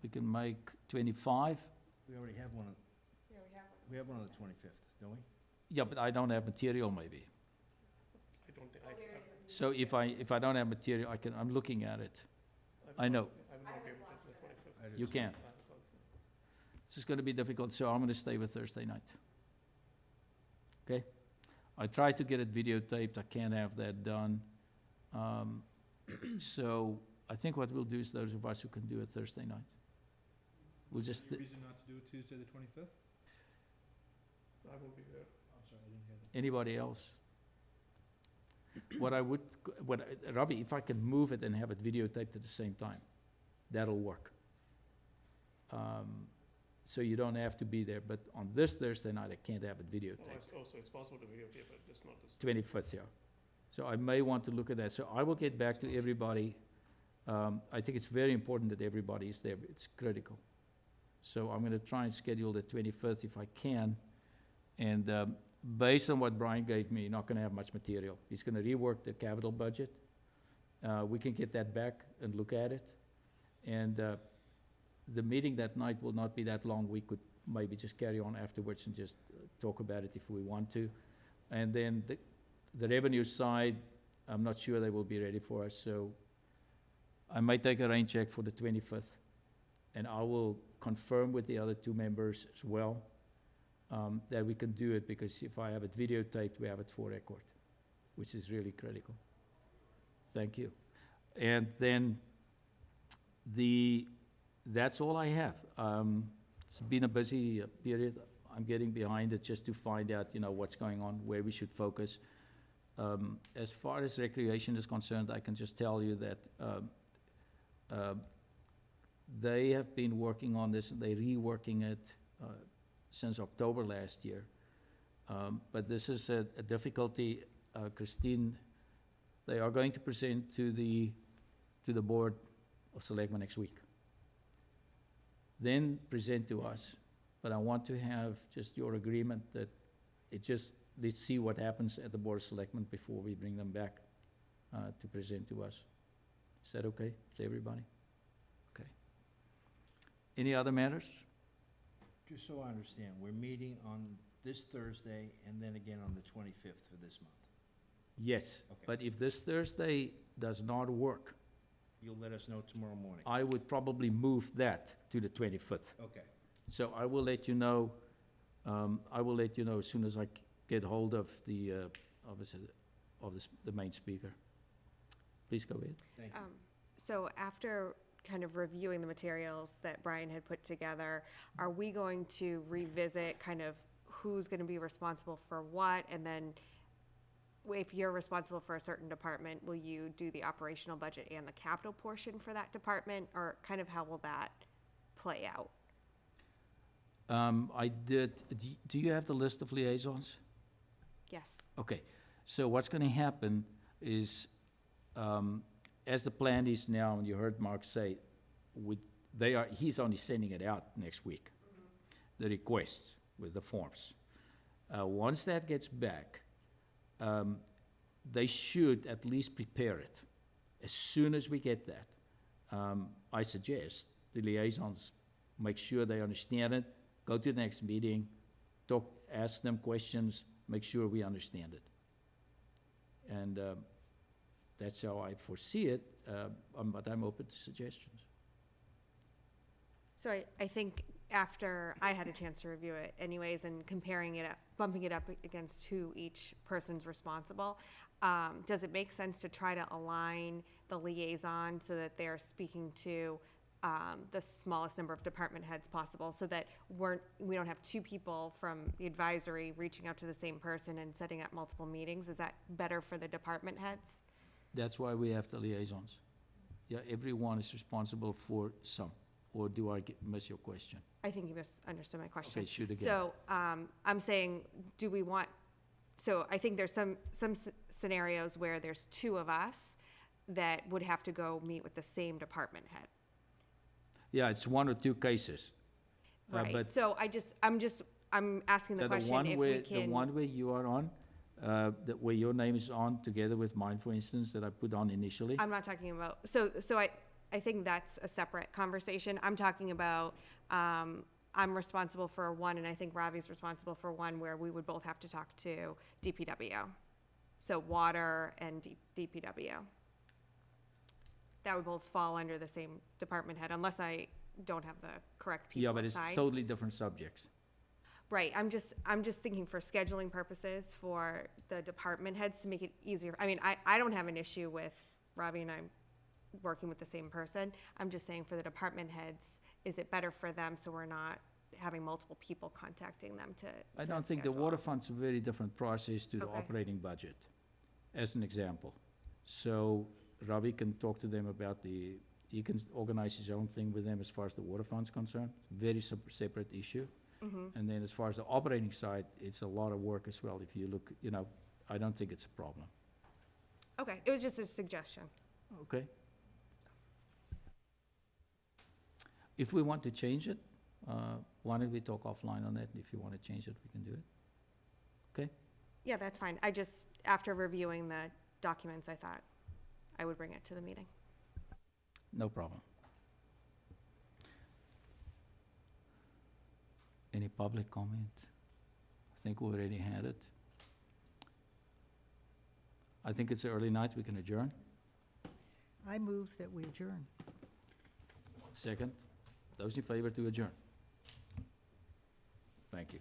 We can make 25. We already have one, Yeah, we have one on the 25th, don't we? Yeah, but I don't have material maybe. I don't think, So if I don't have material, I'm looking at it. I know. I will not be able to the 25th. You can't. This is gonna be difficult, so I'm gonna stay with Thursday night. Okay? I tried to get it videotaped, I can't have that done. So I think what we'll do is those of us who can do it Thursday night. We'll just, Any reason not to do it Tuesday, the 25th? I won't be there. I'm sorry, I didn't hear that. anybody else? Robbie, if I can move it and have it videotaped at the same time, that'll work. So you don't have to be there, but on this Thursday night, I can't have it videotaped. Also, it's possible to videotape it, just not this. 25th, yeah. So I may want to look at that. So I will get back to everybody. I think it's very important that everybody is there. It's critical. So I'm gonna try and schedule the 25th if I can. And based on what Brian gave me, not gonna have much material. He's gonna rework the capital budget. We can get that back and look at it. And the meeting that night will not be that long. We could maybe just carry on afterwards and just talk about it if we want to. And then the revenue side, I'm not sure they will be ready for us, so I might take a rain check for the 25th. And I will confirm with the other two members as well, that we can do it, because if I have it videotaped, we have it for record, which is really critical. Thank you. And then that's all I have. It's been a busy period. I'm getting behind it just to find out, what's going on, where we should focus. As far as recreation is concerned, I can just tell you that they have been working on this, and they're reworking it since October last year. But this is a difficulty. Christine, they are going to present to the Board of Selectmen next week. Then present to us. But I want to have just your agreement that let's see what happens at the Board of Selectmen before we bring them back to present to us. Is that okay to everybody? Okay. Any other matters? Just so I understand, we're meeting on this Thursday and then again on the 25th for this month. Yes, Okay. but if this Thursday does not work, You'll let us know tomorrow morning. I would probably move that to the 25th. Okay. So I will let you know, as soon as I get hold of the main speaker. Please go ahead. Thank you. So after kind of reviewing the materials that Brian had put together, are we going to revisit kind of who's gonna be responsible for what? And then if you're responsible for a certain department, will you do the operational budget and the capital portion for that department? Or kind of how will that play out? I did, do you have the list of liaisons? Yes. Okay, so what's gonna happen is, as the plan is now, and you heard Mark say, he's only sending it out next week, the requests with the forms. Once that gets back, they should at least prepare it. As soon as we get that, I suggest the liaisons make sure they understand it, go to the next meeting, talk, ask them questions, make sure we understand it. And that's how I foresee it, but I'm open to suggestions. So I think after I had a chance to review it anyways and comparing it up, bumping it up against who each person's responsible, does it make sense to try to align the liaison so that they're speaking to the smallest number of department heads possible, so that we don't have two people from the advisory reaching out to the same person and setting up multiple meetings? Is that better for the department heads? That's why we have the liaisons. Yeah, everyone is responsible for some, or do I miss your question? I think you misunderstood my question. Okay, shoot again. So, I'm saying, do we want, so I think there's some scenarios where there's two of us that would have to go meet with the same department head. Yeah, it's one or two cases. Right, But so I'm asking the question if we the can, one where you are on, where your name is on, together with mine, for instance, that I put on initially. I'm not talking about, so I think that's a separate conversation. I'm talking about, I'm responsible for one, and I think Ravi's responsible for one, where we would both have to talk to DPW. So water and DPW. That would both fall under the same department head, unless I don't have the correct Yeah, people but it's assigned. totally different subjects. Right, I'm just thinking for scheduling purposes for the department heads to make it easier. I mean, I don't have an issue with Ravi and I working with the same person. I'm just saying for the department heads, is it better for them so we're not having multiple people contacting them to I don't think the schedule? water fund's a very different process to the Okay. operating budget, as an example. So Ravi can talk to them about he can organize his own thing with them as far as the water fund's concerned. Very separate issue. Mhm. And then as far as the operating side, it's a lot of work as well. If you look, I don't think it's a problem. Okay, it was just a suggestion. Okay? If we want to change it, why don't we talk offline on that? If you want to change it, we can do it. Yeah, that's fine. I just, after reviewing the documents, I thought I would bring it to the meeting. No problem. Any public comment? I think we already had it. I think it's an early night, we can adjourn. I move that we adjourn. Second, those in favor to adjourn? Thank you.